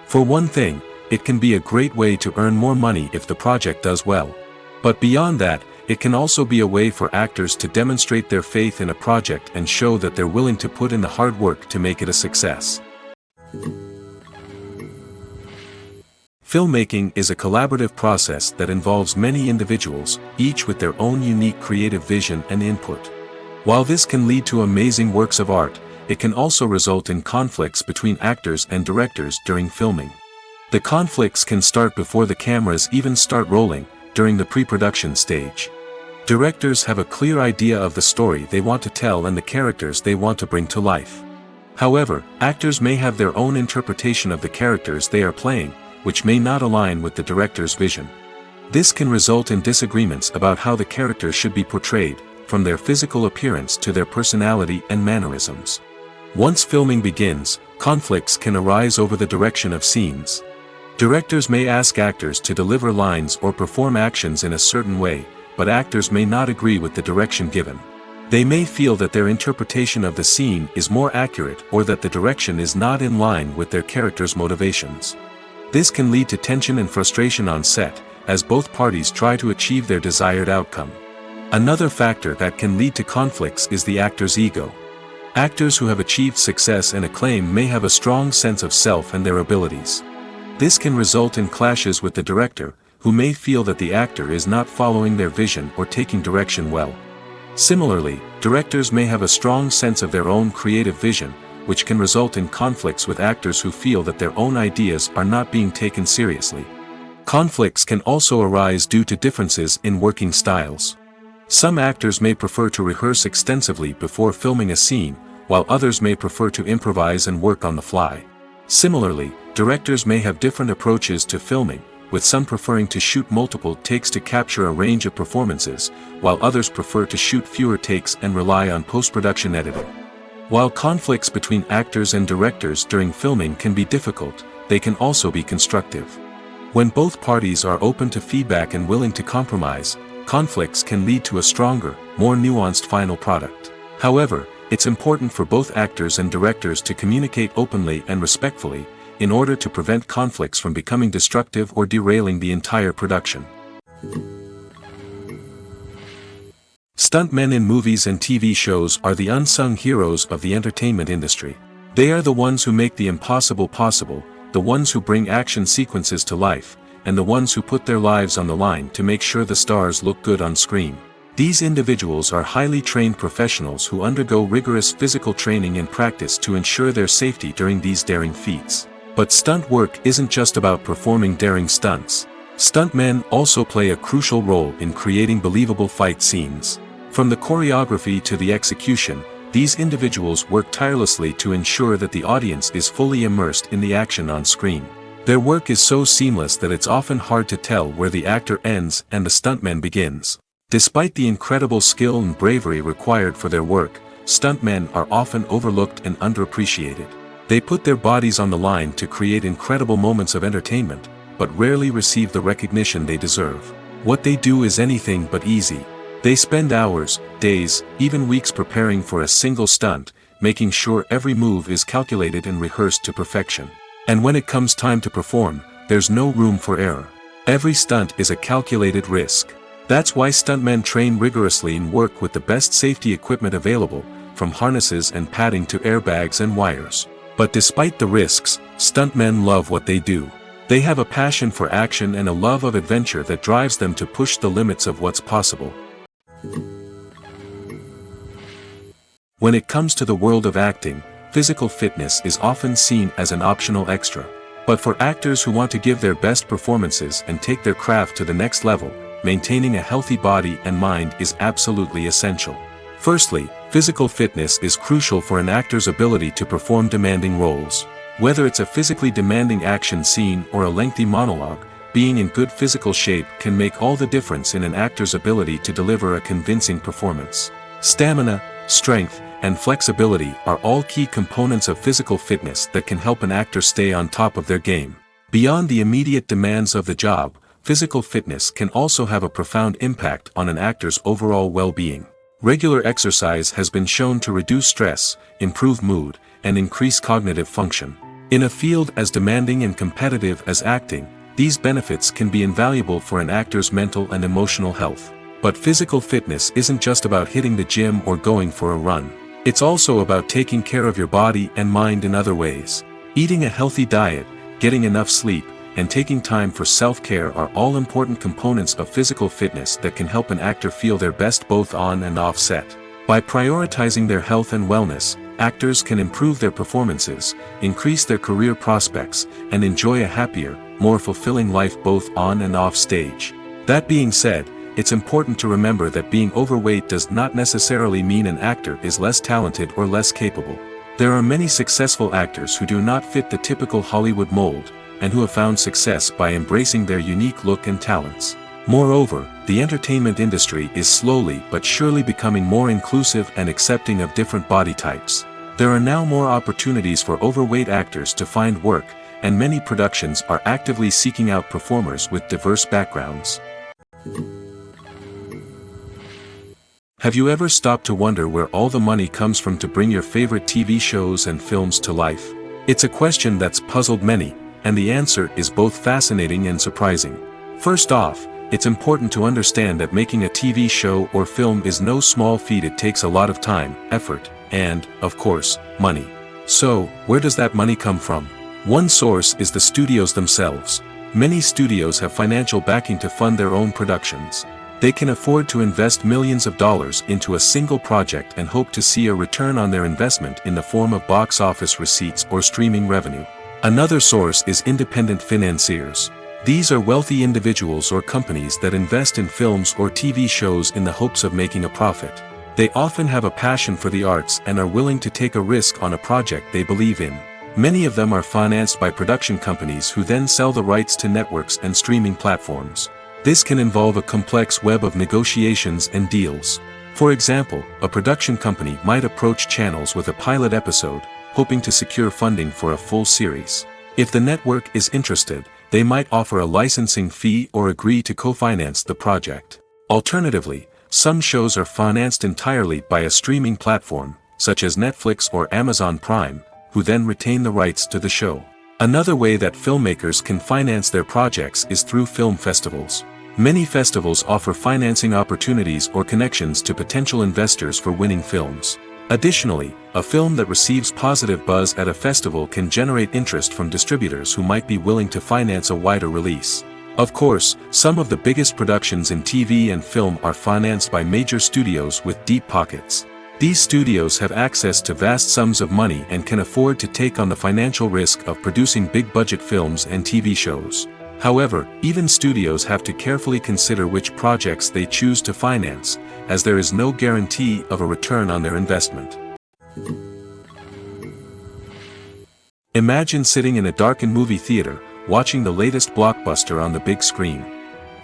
For one thing, it can be a great way to earn more money if the project does well. But beyond that, it can also be a way for actors to demonstrate their faith in a project and show that they're willing to put in the hard work to make it a success. Filmmaking is a collaborative process that involves many individuals, each with their own unique creative vision and input. While this can lead to amazing works of art, it can also result in conflicts between actors and directors during filming. The conflicts can start before the cameras even start rolling, during the pre-production stage. Directors have a clear idea of the story they want to tell and the characters they want to bring to life. However, actors may have their own interpretation of the characters they are playing, which may not align with the director's vision. This can result in disagreements about how the characters should be portrayed, from their physical appearance to their personality and mannerisms. Once filming begins, conflicts can arise over the direction of scenes. Directors may ask actors to deliver lines or perform actions in a certain way, but actors may not agree with the direction given. They may feel that their interpretation of the scene is more accurate or that the direction is not in line with their character's motivations. This can lead to tension and frustration on set, as both parties try to achieve their desired outcome. Another factor that can lead to conflicts is the actor's ego. Actors who have achieved success and acclaim may have a strong sense of self and their abilities. This can result in clashes with the director, who may feel that the actor is not following their vision or taking direction well. Similarly, directors may have a strong sense of their own creative vision, which can result in conflicts with actors who feel that their own ideas are not being taken seriously. Conflicts can also arise due to differences in working styles. Some actors may prefer to rehearse extensively before filming a scene, while others may prefer to improvise and work on the fly. Similarly, directors may have different approaches to filming, with some preferring to shoot multiple takes to capture a range of performances, while others prefer to shoot fewer takes and rely on post-production editing. While conflicts between actors and directors during filming can be difficult, they can also be constructive. When both parties are open to feedback and willing to compromise, conflicts can lead to a stronger, more nuanced final product. However, it's important for both actors and directors to communicate openly and respectfully, in order to prevent conflicts from becoming destructive or derailing the entire production. Stuntmen in movies and TV shows are the unsung heroes of the entertainment industry. They are the ones who make the impossible possible, the ones who bring action sequences to life, and the ones who put their lives on the line to make sure the stars look good on screen. These individuals are highly trained professionals who undergo rigorous physical training and practice to ensure their safety during these daring feats. But stunt work isn't just about performing daring stunts. Stuntmen also play a crucial role in creating believable fight scenes. From the choreography to the execution, these individuals work tirelessly to ensure that the audience is fully immersed in the action on screen. Their work is so seamless that it's often hard to tell where the actor ends and the stuntman begins. Despite the incredible skill and bravery required for their work, stuntmen are often overlooked and underappreciated. They put their bodies on the line to create incredible moments of entertainment, but rarely receive the recognition they deserve. What they do is anything but easy. They spend hours, days, even weeks preparing for a single stunt, making sure every move is calculated and rehearsed to perfection. And when it comes time to perform, there's no room for error. Every stunt is a calculated risk. That's why stuntmen train rigorously and work with the best safety equipment available, from harnesses and padding to airbags and wires. But despite the risks, stuntmen love what they do. They have a passion for action and a love of adventure that drives them to push the limits of what's possible. When it comes to the world of acting, physical fitness is often seen as an optional extra. But for actors who want to give their best performances and take their craft to the next level, maintaining a healthy body and mind is absolutely essential. Firstly, physical fitness is crucial for an actor's ability to perform demanding roles. Whether it's a physically demanding action scene or a lengthy monologue, being in good physical shape can make all the difference in an actor's ability to deliver a convincing performance. Stamina, strength, and flexibility are all key components of physical fitness that can help an actor stay on top of their game. Beyond the immediate demands of the job, physical fitness can also have a profound impact on an actor's overall well-being. Regular exercise has been shown to reduce stress, improve mood, and increase cognitive function. In a field as demanding and competitive as acting, these benefits can be invaluable for an actor's mental and emotional health. But physical fitness isn't just about hitting the gym or going for a run. It's also about taking care of your body and mind in other ways. Eating a healthy diet, getting enough sleep, and taking time for self-care are all important components of physical fitness that can help an actor feel their best both on and off set. By prioritizing their health and wellness, actors can improve their performances, increase their career prospects, and enjoy a happier, more fulfilling life both on and off stage. That being said, it's important to remember that being overweight does not necessarily mean an actor is less talented or less capable. There are many successful actors who do not fit the typical Hollywood mold, and who have found success by embracing their unique look and talents. Moreover, the entertainment industry is slowly but surely becoming more inclusive and accepting of different body types. There are now more opportunities for overweight actors to find work, and many productions are actively seeking out performers with diverse backgrounds. Have you ever stopped to wonder where all the money comes from to bring your favorite TV shows and films to life? It's a question that's puzzled many, and the answer is both fascinating and surprising. First off, it's important to understand that making a TV show or film is no small feat. It takes a lot of time, effort, and, of course, money. So, where does that money come from? One source is the studios themselves. Many studios have financial backing to fund their own productions. They can afford to invest millions of dollars into a single project and hope to see a return on their investment in the form of box office receipts or streaming revenue. Another source is independent financiers. These are wealthy individuals or companies that invest in films or TV shows in the hopes of making a profit. They often have a passion for the arts and are willing to take a risk on a project they believe in. Many of them are financed by production companies who then sell the rights to networks and streaming platforms. This can involve a complex web of negotiations and deals. For example, a production company might approach channels with a pilot episode, hoping to secure funding for a full series. If the network is interested, they might offer a licensing fee or agree to co-finance the project. Alternatively, some shows are financed entirely by a streaming platform, such as Netflix or Amazon Prime, who then retain the rights to the show. Another way that filmmakers can finance their projects is through film festivals. Many festivals offer financing opportunities or connections to potential investors for winning films. Additionally, a film that receives positive buzz at a festival can generate interest from distributors who might be willing to finance a wider release. Of course, some of the biggest productions in TV and film are financed by major studios with deep pockets. These studios have access to vast sums of money and can afford to take on the financial risk of producing big-budget films and TV shows. However, even studios have to carefully consider which projects they choose to finance, as there is no guarantee of a return on their investment. Imagine sitting in a darkened movie theater, watching the latest blockbuster on the big screen.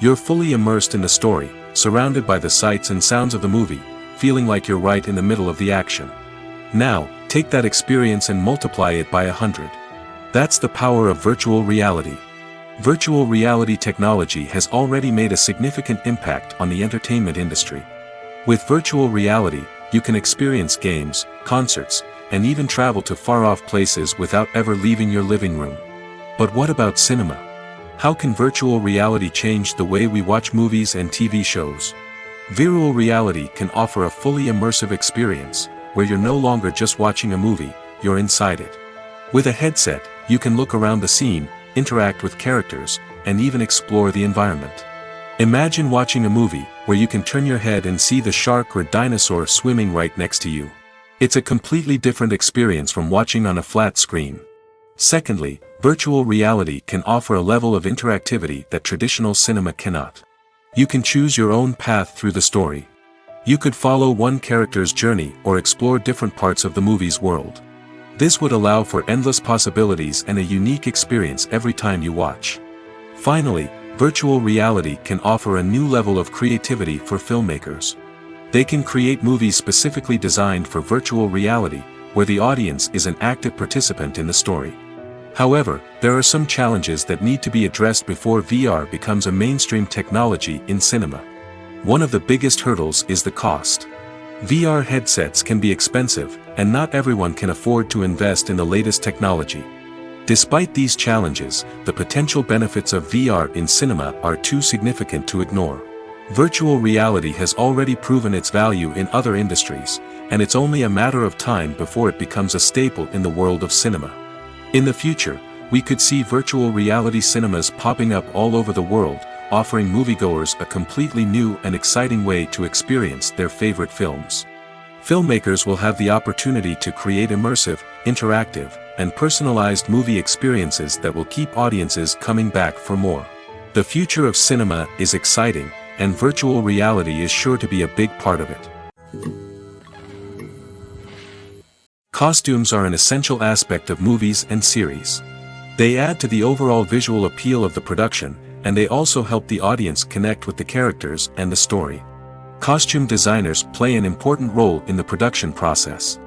You're fully immersed in the story, surrounded by the sights and sounds of the movie, feeling like you're right in the middle of the action. Now, take that experience and multiply it by 100. That's the power of virtual reality. Virtual reality technology has already made a significant impact on the entertainment industry. With virtual reality, you can experience games, concerts, and even travel to far-off places without ever leaving your living room. But what about cinema? How can virtual reality change the way we watch movies and TV shows? Virtual reality can offer a fully immersive experience, where you're no longer just watching a movie, you're inside it. With a headset, you can look around the scene, interact with characters, and even explore the environment. Imagine watching a movie where you can turn your head and see the shark or dinosaur swimming right next to you. It's a completely different experience from watching on a flat screen. Secondly, virtual reality can offer a level of interactivity that traditional cinema cannot. You can choose your own path through the story. You could follow one character's journey or explore different parts of the movie's world. This would allow for endless possibilities and a unique experience every time you watch. Finally, virtual reality can offer a new level of creativity for filmmakers. They can create movies specifically designed for virtual reality, where the audience is an active participant in the story. However, there are some challenges that need to be addressed before VR becomes a mainstream technology in cinema. One of the biggest hurdles is the cost. VR headsets can be expensive, and not everyone can afford to invest in the latest technology. Despite these challenges, the potential benefits of VR in cinema are too significant to ignore. Virtual reality has already proven its value in other industries, and it's only a matter of time before it becomes a staple in the world of cinema. In the future, we could see virtual reality cinemas popping up all over the world, offering moviegoers a completely new and exciting way to experience their favorite films. Filmmakers will have the opportunity to create immersive, interactive, and personalized movie experiences that will keep audiences coming back for more. The future of cinema is exciting, and virtual reality is sure to be a big part of it. Costumes are an essential aspect of movies and series. They add to the overall visual appeal of the production, and they also help the audience connect with the characters and the story. Costume designers play an important role in the production process.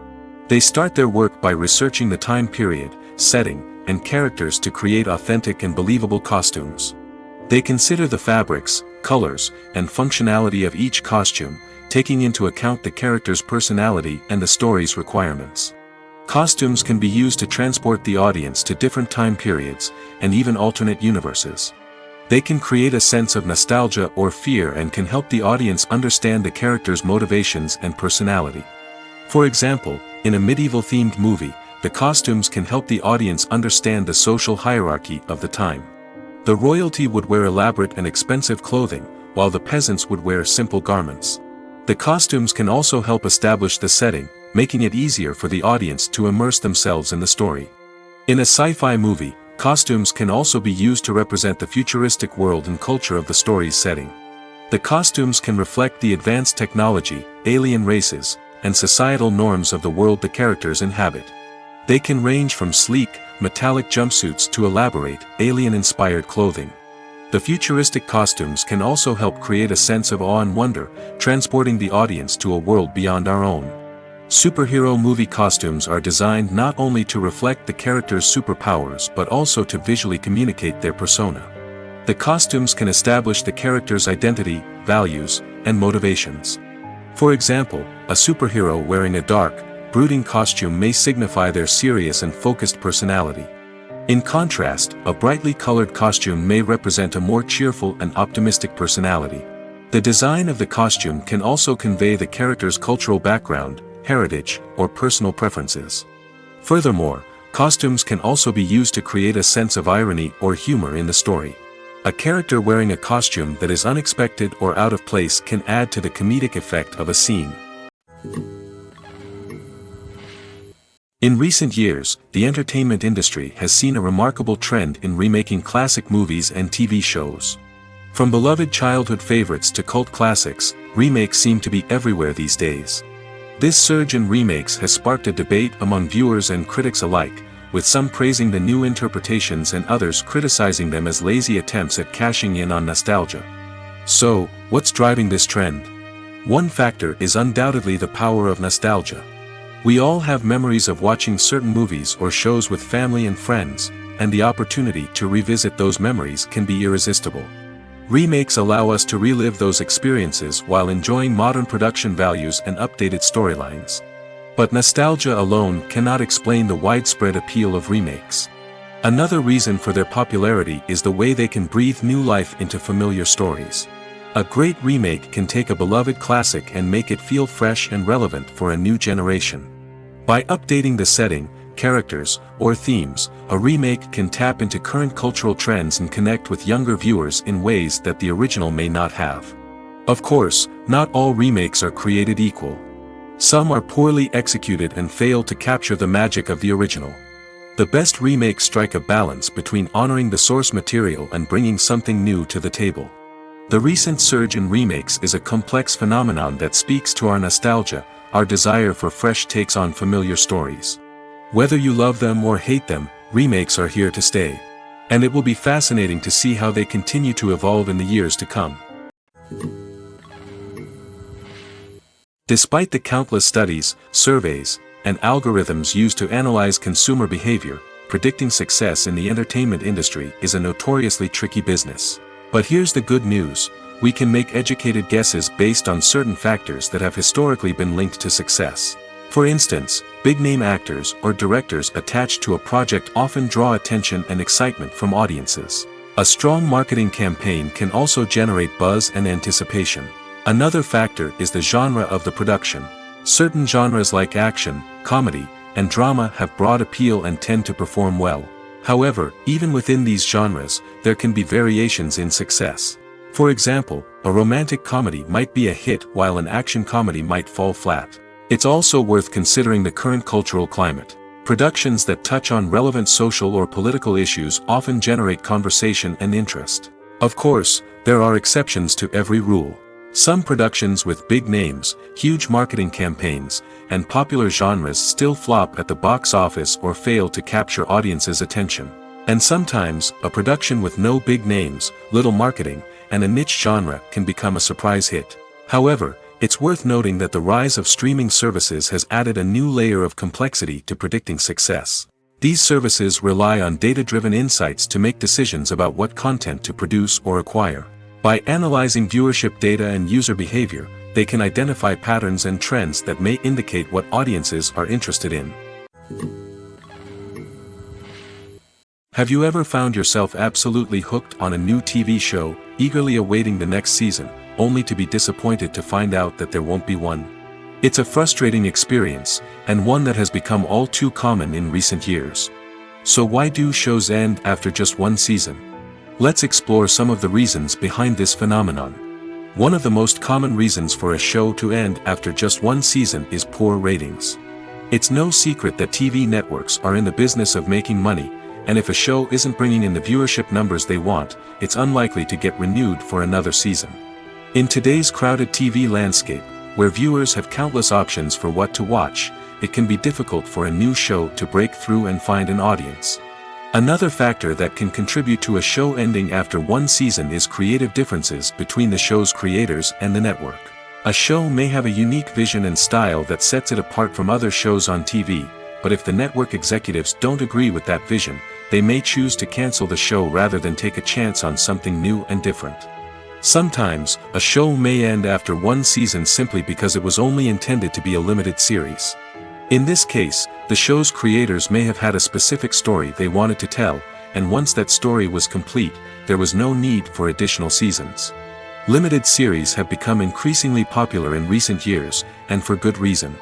They start their work by researching the time period, setting, and characters to create authentic and believable costumes. They consider the fabrics, colors, and functionality of each costume, taking into account the character's personality and the story's requirements. Costumes can be used to transport the audience to different time periods, and even alternate universes. They can create a sense of nostalgia or fear and can help the audience understand the character's motivations and personality. For example, in a medieval-themed movie, the costumes can help the audience understand the social hierarchy of the time. The royalty would wear elaborate and expensive clothing, while the peasants would wear simple garments. The costumes can also help establish the setting, making it easier for the audience to immerse themselves in the story. In a sci-fi movie, costumes can also be used to represent the futuristic world and culture of the story's setting. The costumes can reflect the advanced technology, alien races, and societal norms of the world the characters inhabit. They can range from sleek, metallic jumpsuits to elaborate, alien-inspired clothing. The futuristic costumes can also help create a sense of awe and wonder, transporting the audience to a world beyond our own. Superhero movie costumes are designed not only to reflect the character's superpowers but also to visually communicate their persona. The costumes can establish the character's identity, values, and motivations. For example, a superhero wearing a dark, brooding costume may signify their serious and focused personality. In contrast, a brightly colored costume may represent a more cheerful and optimistic personality. The design of the costume can also convey the character's cultural background, heritage, or personal preferences. Furthermore, costumes can also be used to create a sense of irony or humor in the story. A character wearing a costume that is unexpected or out of place can add to the comedic effect of a scene. In recent years, the entertainment industry has seen a remarkable trend in remaking classic movies and TV shows. From beloved childhood favorites to cult classics, remakes seem to be everywhere these days. This surge in remakes has sparked a debate among viewers and critics alike, with some praising the new interpretations and others criticizing them as lazy attempts at cashing in on nostalgia. So, what's driving this trend? One factor is undoubtedly the power of nostalgia. We all have memories of watching certain movies or shows with family and friends, and the opportunity to revisit those memories can be irresistible. Remakes allow us to relive those experiences while enjoying modern production values and updated storylines. But nostalgia alone cannot explain the widespread appeal of remakes. Another reason for their popularity is the way they can breathe new life into familiar stories. A great remake can take a beloved classic and make it feel fresh and relevant for a new generation. By updating the setting, characters, or themes, a remake can tap into current cultural trends and connect with younger viewers in ways that the original may not have. Of course, not all remakes are created equal. Some are poorly executed and fail to capture the magic of the original. The best remakes strike a balance between honoring the source material and bringing something new to the table. The recent surge in remakes is a complex phenomenon that speaks to our nostalgia, our desire for fresh takes on familiar stories. Whether you love them or hate them, remakes are here to stay. And it will be fascinating to see how they continue to evolve in the years to come. Despite the countless studies, surveys, and algorithms used to analyze consumer behavior, predicting success in the entertainment industry is a notoriously tricky business. But here's the good news: we can make educated guesses based on certain factors that have historically been linked to success. For instance, big-name actors or directors attached to a project often draw attention and excitement from audiences. A strong marketing campaign can also generate buzz and anticipation. Another factor is the genre of the production. Certain genres like action, comedy, and drama have broad appeal and tend to perform well. However, even within these genres, there can be variations in success. For example, a romantic comedy might be a hit while an action comedy might fall flat. It's also worth considering the current cultural climate. Productions that touch on relevant social or political issues often generate conversation and interest. Of course, there are exceptions to every rule. Some productions with big names, huge marketing campaigns, and popular genres still flop at the box office or fail to capture audiences' attention. And sometimes, a production with no big names, little marketing, and a niche genre can become a surprise hit. However, it's worth noting that the rise of streaming services has added a new layer of complexity to predicting success. These services rely on data-driven insights to make decisions about what content to produce or acquire. By analyzing viewership data and user behavior, they can identify patterns and trends that may indicate what audiences are interested in. Have you ever found yourself absolutely hooked on a new TV show, eagerly awaiting the next season, only to be disappointed to find out that there won't be one? It's a frustrating experience, and one that has become all too common in recent years. So why do shows end after just one season? Let's explore some of the reasons behind this phenomenon. One of the most common reasons for a show to end after just one season is poor ratings. It's no secret that TV networks are in the business of making money, and if a show isn't bringing in the viewership numbers they want, it's unlikely to get renewed for another season. In today's crowded TV landscape, where viewers have countless options for what to watch, it can be difficult for a new show to break through and find an audience. Another factor that can contribute to a show ending after one season is creative differences between the show's creators and the network. A show may have a unique vision and style that sets it apart from other shows on TV, but if the network executives don't agree with that vision, they may choose to cancel the show rather than take a chance on something new and different. Sometimes, a show may end after one season simply because it was only intended to be a limited series. In this case, the show's creators may have had a specific story they wanted to tell, and once that story was complete, there was no need for additional seasons. Limited series have become increasingly popular in recent years, and for good reason.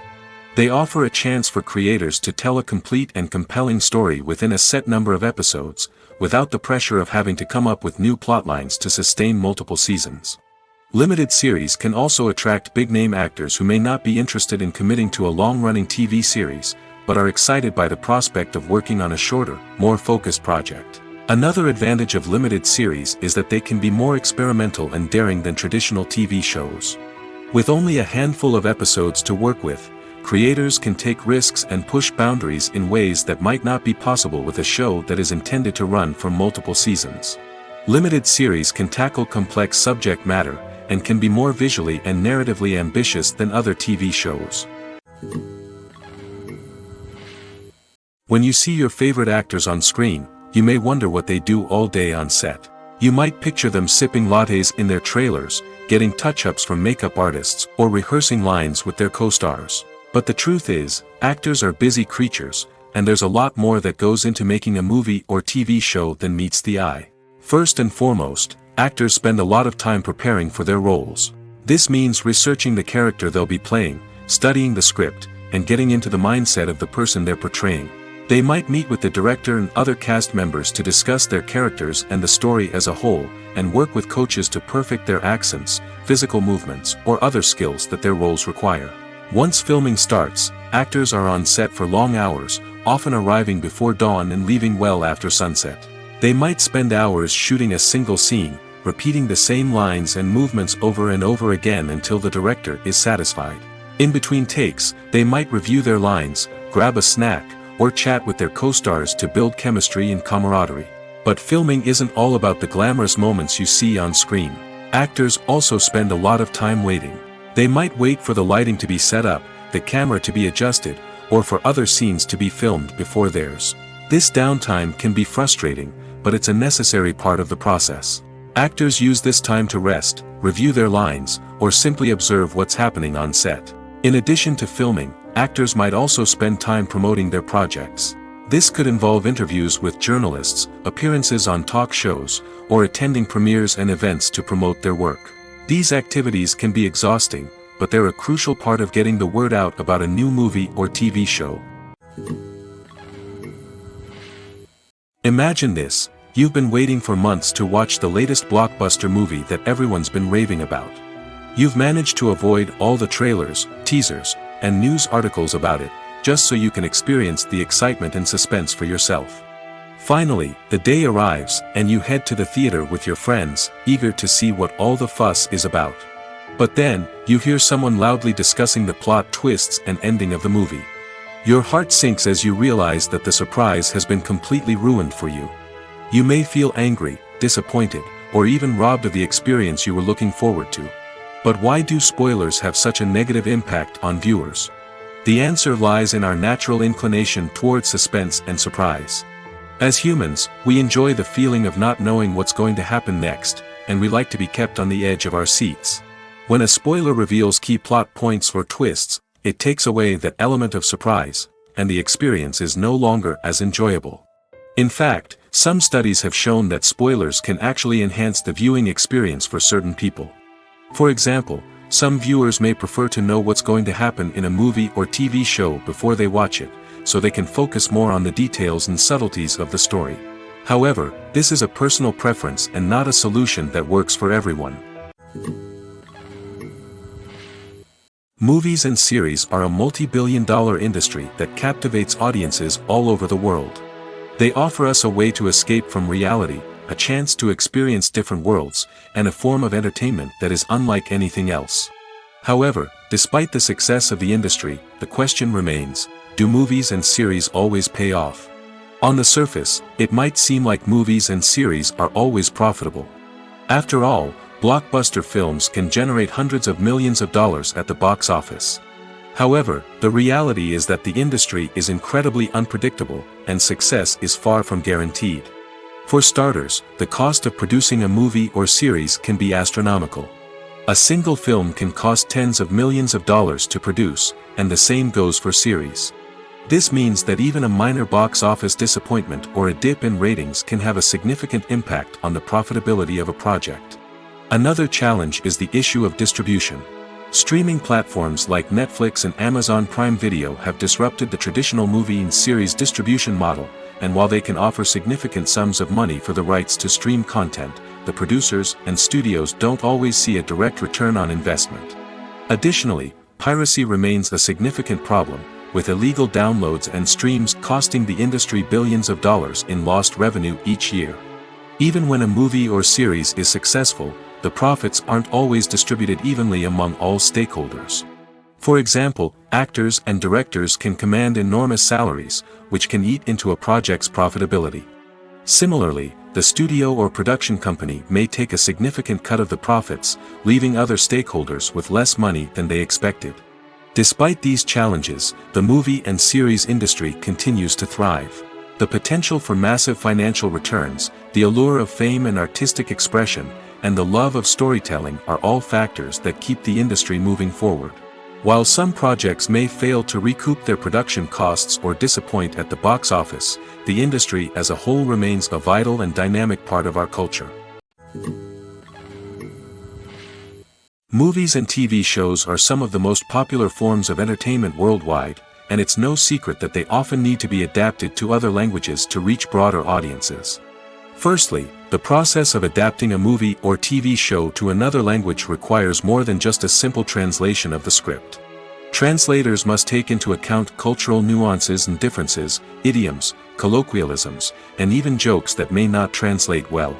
They offer a chance for creators to tell a complete and compelling story within a set number of episodes, without the pressure of having to come up with new plotlines to sustain multiple seasons. Limited series can also attract big-name actors who may not be interested in committing to a long-running TV series, but are excited by the prospect of working on a shorter, more focused project. Another advantage of limited series is that they can be more experimental and daring than traditional TV shows. With only a handful of episodes to work with, creators can take risks and push boundaries in ways that might not be possible with a show that is intended to run for multiple seasons. Limited series can tackle complex subject matter, and can be more visually and narratively ambitious than other TV shows. When you see your favorite actors on screen, you may wonder what they do all day on set. You might picture them sipping lattes in their trailers, getting touch-ups from makeup artists, or rehearsing lines with their co-stars. But the truth is, actors are busy creatures, and there's a lot more that goes into making a movie or TV show than meets the eye. First and foremost, actors spend a lot of time preparing for their roles. This means researching the character they'll be playing, studying the script, and getting into the mindset of the person they're portraying. They might meet with the director and other cast members to discuss their characters and the story as a whole, and work with coaches to perfect their accents, physical movements, or other skills that their roles require. Once filming starts, actors are on set for long hours, often arriving before dawn and leaving well after sunset. They might spend hours shooting a single scene, repeating the same lines and movements over and over again until the director is satisfied. In between takes, they might review their lines, grab a snack, or chat with their co-stars to build chemistry and camaraderie. But filming isn't all about the glamorous moments you see on screen. Actors also spend a lot of time waiting. They might wait for the lighting to be set up, the camera to be adjusted, or for other scenes to be filmed before theirs. This downtime can be frustrating, but it's a necessary part of the process. Actors use this time to rest, review their lines, or simply observe what's happening on set. In addition to filming, actors might also spend time promoting their projects. This could involve interviews with journalists, appearances on talk shows, or attending premieres and events to promote their work. These activities can be exhausting, but they're a crucial part of getting the word out about a new movie or TV show. Imagine this: you've been waiting for months to watch the latest blockbuster movie that everyone's been raving about. You've managed to avoid all the trailers, teasers, and news articles about it, just so you can experience the excitement and suspense for yourself. Finally, the day arrives, and you head to the theater with your friends, eager to see what all the fuss is about. But then, you hear someone loudly discussing the plot twists and ending of the movie. Your heart sinks as you realize that the surprise has been completely ruined for you. You may feel angry, disappointed, or even robbed of the experience you were looking forward to. But why do spoilers have such a negative impact on viewers? The answer lies in our natural inclination towards suspense and surprise. As humans, we enjoy the feeling of not knowing what's going to happen next, and we like to be kept on the edge of our seats. When a spoiler reveals key plot points or twists, it takes away that element of surprise, and the experience is no longer as enjoyable. In fact, some studies have shown that spoilers can actually enhance the viewing experience for certain people. For example, some viewers may prefer to know what's going to happen in a movie or TV show before they watch it, so they can focus more on the details and subtleties of the story. However, this is a personal preference and not a solution that works for everyone. Movies and series are a multi-billion-dollar industry that captivates audiences all over the world. They offer us a way to escape from reality, a chance to experience different worlds, and a form of entertainment that is unlike anything else. However, despite the success of the industry, the question remains: do movies and series always pay off? On the surface, it might seem like movies and series are always profitable. After all, blockbuster films can generate hundreds of millions of dollars at the box office. However, the reality is that the industry is incredibly unpredictable, and success is far from guaranteed. For starters, the cost of producing a movie or series can be astronomical. A single film can cost tens of millions of dollars to produce, and the same goes for series. This means that even a minor box office disappointment or a dip in ratings can have a significant impact on the profitability of a project. Another challenge is the issue of distribution. Streaming platforms like Netflix and Amazon Prime Video have disrupted the traditional movie and series distribution model, and while they can offer significant sums of money for the rights to stream content, the producers and studios don't always see a direct return on investment. Additionally, piracy remains a significant problem, with illegal downloads and streams costing the industry billions of dollars in lost revenue each year. Even when a movie or series is successful, the profits aren't always distributed evenly among all stakeholders. For example, actors and directors can command enormous salaries, which can eat into a project's profitability. Similarly, the studio or production company may take a significant cut of the profits, leaving other stakeholders with less money than they expected. Despite these challenges, the movie and series industry continues to thrive. The potential for massive financial returns, the allure of fame and artistic expression, and the love of storytelling are all factors that keep the industry moving forward. While some projects may fail to recoup their production costs or disappoint at the box office, the industry as a whole remains a vital and dynamic part of our culture. Movies and TV shows are some of the most popular forms of entertainment worldwide, and it's no secret that they often need to be adapted to other languages to reach broader audiences. Firstly, the process of adapting a movie or TV show to another language requires more than just a simple translation of the script. Translators must take into account cultural nuances and differences, idioms, colloquialisms, and even jokes that may not translate well.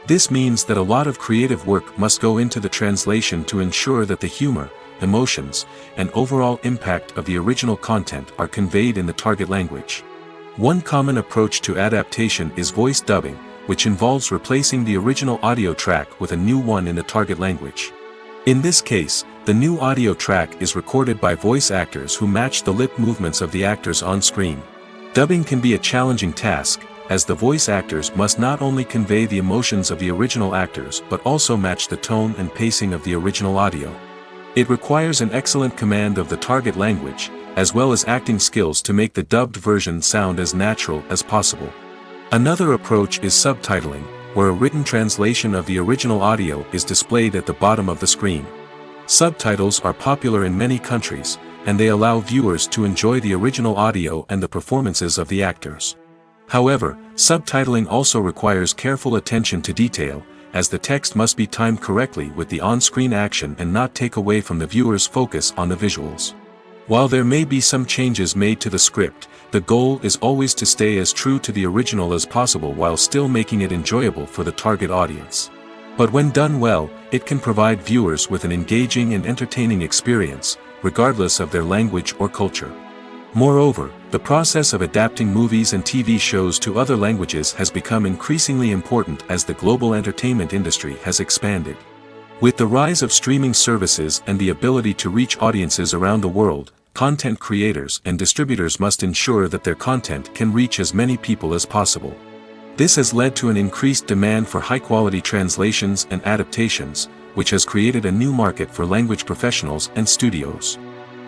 This means that a lot of creative work must go into the translation to ensure that the humor, emotions, and overall impact of the original content are conveyed in the target language. One common approach to adaptation is voice dubbing, which involves replacing the original audio track with a new one in the target language. In this case, the new audio track is recorded by voice actors who match the lip movements of the actors on screen. Dubbing can be a challenging task, as the voice actors must not only convey the emotions of the original actors but also match the tone and pacing of the original audio. It requires an excellent command of the target language, as well as acting skills to make the dubbed version sound as natural as possible. Another approach is subtitling, where a written translation of the original audio is displayed at the bottom of the screen. Subtitles are popular in many countries, and they allow viewers to enjoy the original audio and the performances of the actors. However, subtitling also requires careful attention to detail, as the text must be timed correctly with the on-screen action and not take away from the viewer's focus on the visuals. While there may be some changes made to the script, the goal is always to stay as true to the original as possible while still making it enjoyable for the target audience. But when done well, it can provide viewers with an engaging and entertaining experience, regardless of their language or culture. Moreover, the process of adapting movies and TV shows to other languages has become increasingly important as the global entertainment industry has expanded. With the rise of streaming services and the ability to reach audiences around the world, content creators and distributors must ensure that their content can reach as many people as possible. This has led to an increased demand for high-quality translations and adaptations, which has created a new market for language professionals and studios.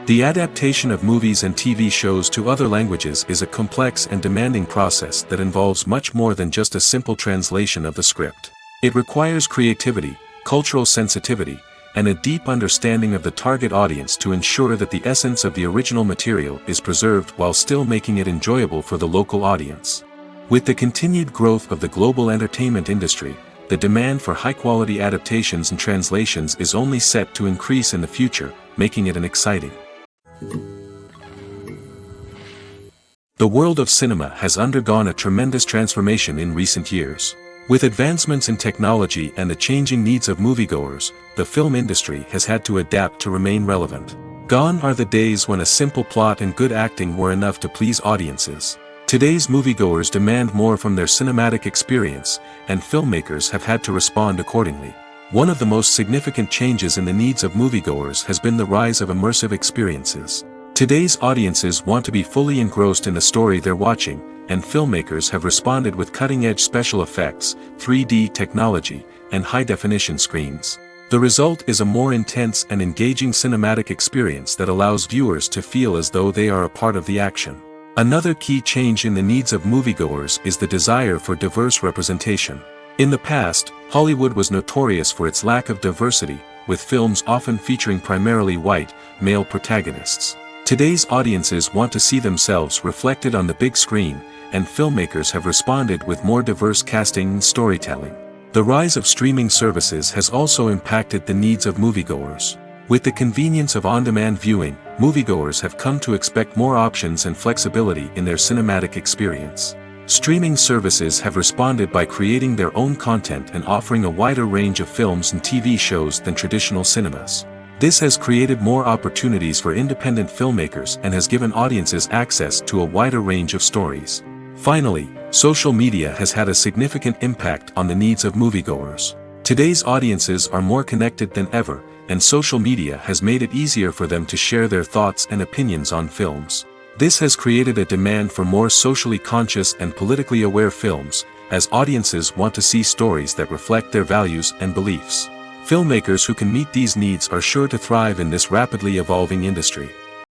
The adaptation of movies and TV shows to other languages is a complex and demanding process that involves much more than just a simple translation of the script. It requires creativity, cultural sensitivity, and a deep understanding of the target audience to ensure that the essence of the original material is preserved while still making it enjoyable for the local audience. With the continued growth of the global entertainment industry, the demand for high-quality adaptations and translations is only set to increase in the future, making it an exciting. The world of cinema has undergone a tremendous transformation in recent years. With advancements in technology and the changing needs of moviegoers, the film industry has had to adapt to remain relevant. Gone are the days when a simple plot and good acting were enough to please audiences. Today's moviegoers demand more from their cinematic experience, and filmmakers have had to respond accordingly. One of the most significant changes in the needs of moviegoers has been the rise of immersive experiences. Today's audiences want to be fully engrossed in the story they're watching, and filmmakers have responded with cutting-edge special effects, 3D technology, and high-definition screens. The result is a more intense and engaging cinematic experience that allows viewers to feel as though they are a part of the action. Another key change in the needs of moviegoers is the desire for diverse representation. In the past, Hollywood was notorious for its lack of diversity, with films often featuring primarily white, male protagonists. Today's audiences want to see themselves reflected on the big screen, and filmmakers have responded with more diverse casting and storytelling. The rise of streaming services has also impacted the needs of moviegoers. With the convenience of on-demand viewing, moviegoers have come to expect more options and flexibility in their cinematic experience. Streaming services have responded by creating their own content and offering a wider range of films and TV shows than traditional cinemas. This has created more opportunities for independent filmmakers and has given audiences access to a wider range of stories. Finally, social media has had a significant impact on the needs of moviegoers. Today's audiences are more connected than ever, and social media has made it easier for them to share their thoughts and opinions on films. This has created a demand for more socially conscious and politically aware films, as audiences want to see stories that reflect their values and beliefs. Filmmakers who can meet these needs are sure to thrive in this rapidly evolving industry.